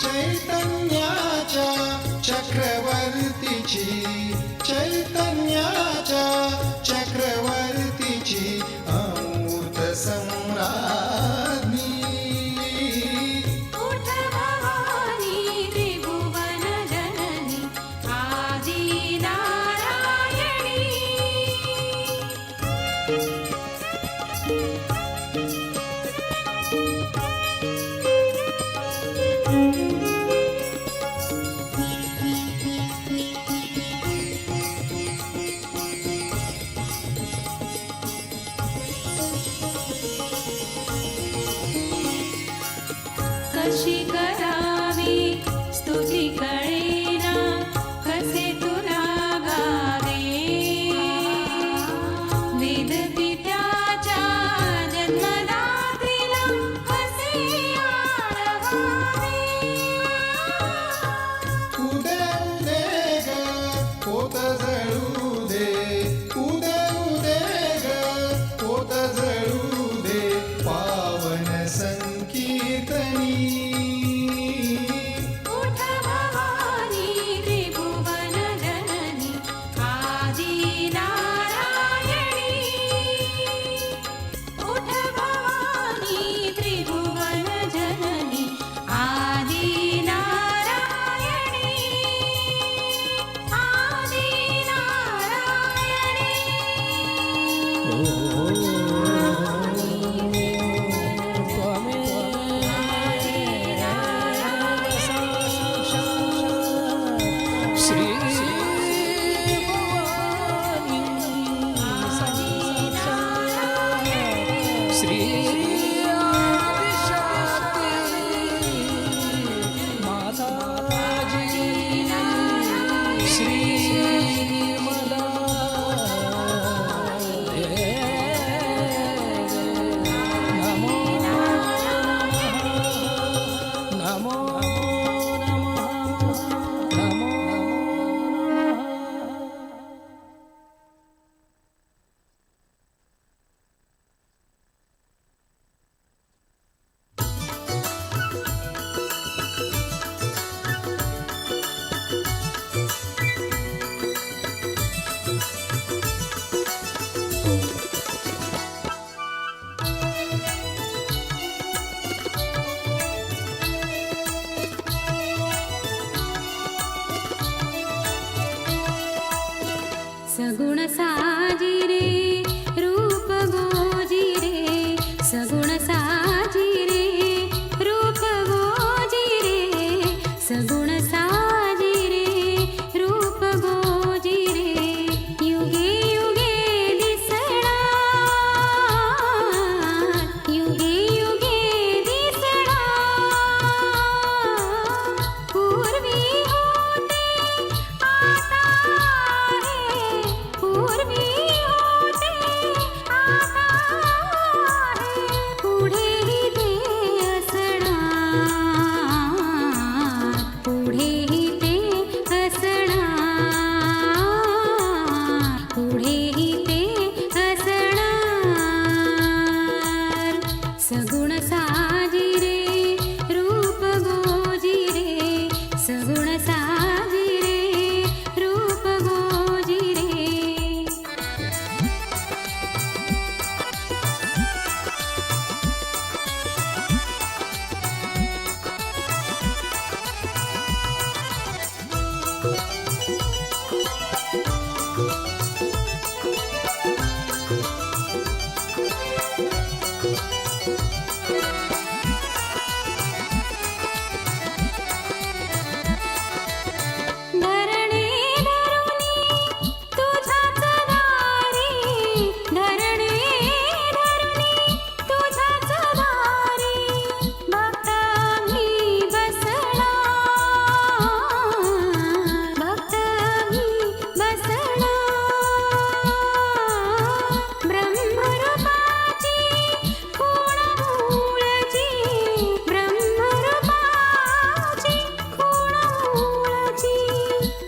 चैतन्याच्या चक्रवर्तीची चैतन्याच्या चक्रवर्तीची अमूर्त सम्राज्ञी उठ भवानी त्रिभुवन जननी आदि नारायणी कशी करावी स्तुती कळेना कसे तुला गावे वेद पित्याच्या जन्मदात्रीला कसे आळवावे उदे उदे ग पोत जळू दे उदे उदे ग पोत जळू दे पावन संकीर्तनी उठ भवानी त्रिभुवन जननी आदि नारायणी उठ भवानी त्रिभुवन जननी आदि नारायणी आदि सगुण साजी रे रूप गोजी रे सगुण साजी रे रूप गोजी रे सगुण साजी रे रूप गोजी रे युगे युगे दिसणार युगे युगे दिसणार पूर्वी होते आता आहे पूर्वी धरणे धरुनी तुझ्याच दारी, धरणे धरुनी तुझ्याच दारी, भक्त मी बसणार, भक्त मी बसणार. ब्रह्मरूपाची कोण मूळची, ब्रह्मरूपाची कोण मूळची,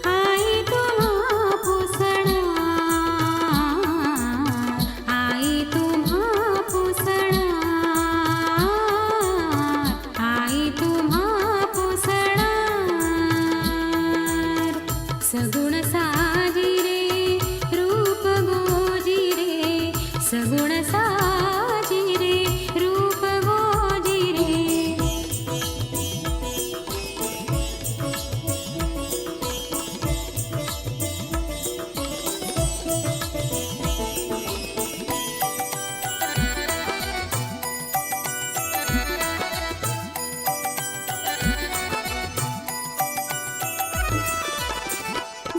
आई तुम्हा पुसणार, आई तुम्हा पुसणार, आई तुम्हा पुसणार. सगुण साजी रे रूप गोजी रे, सगुण साजी रे रूप गोजी रे.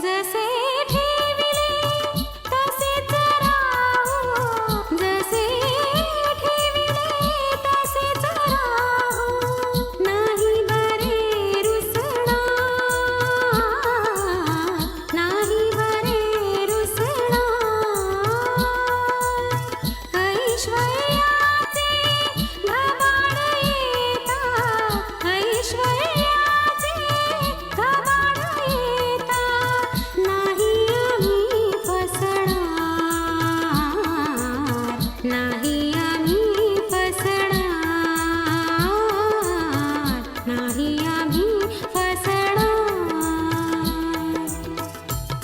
जसे ठेविले तसेच राहू, जसे ठेविले तसेच राहू, नाही बरे रुसणार, नाही बरे रुसणार. ऐश्वर्याचे घबाड येता, ऐश्वर्याचे घबाड येता, नाही आम्ही फसणार, नाही आम्ही फसणार, नाही आम्ही फसणार.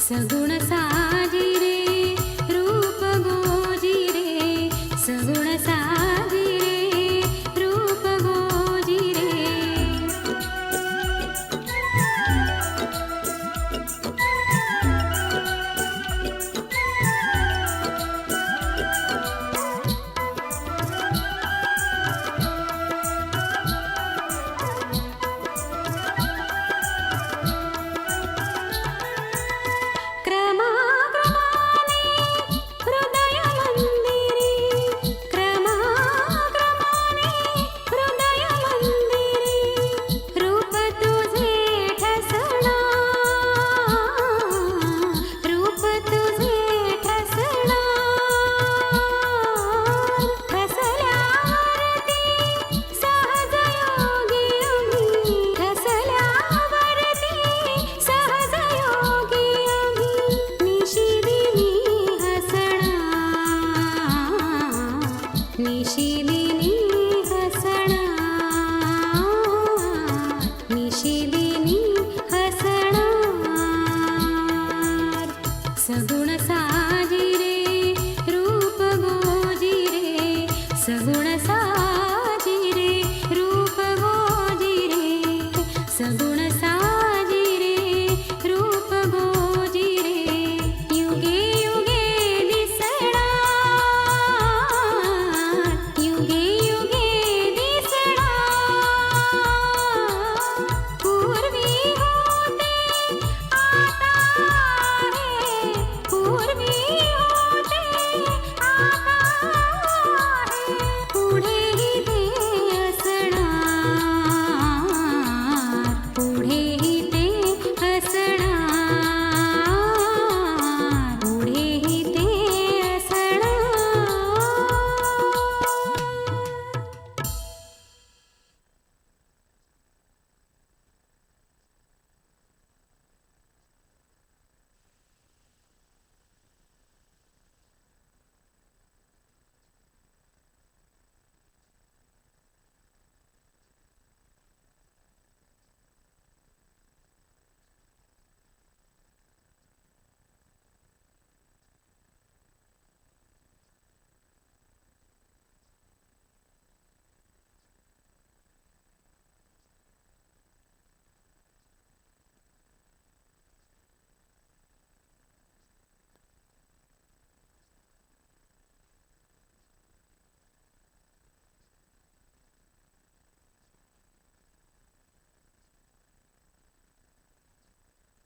सगुण सा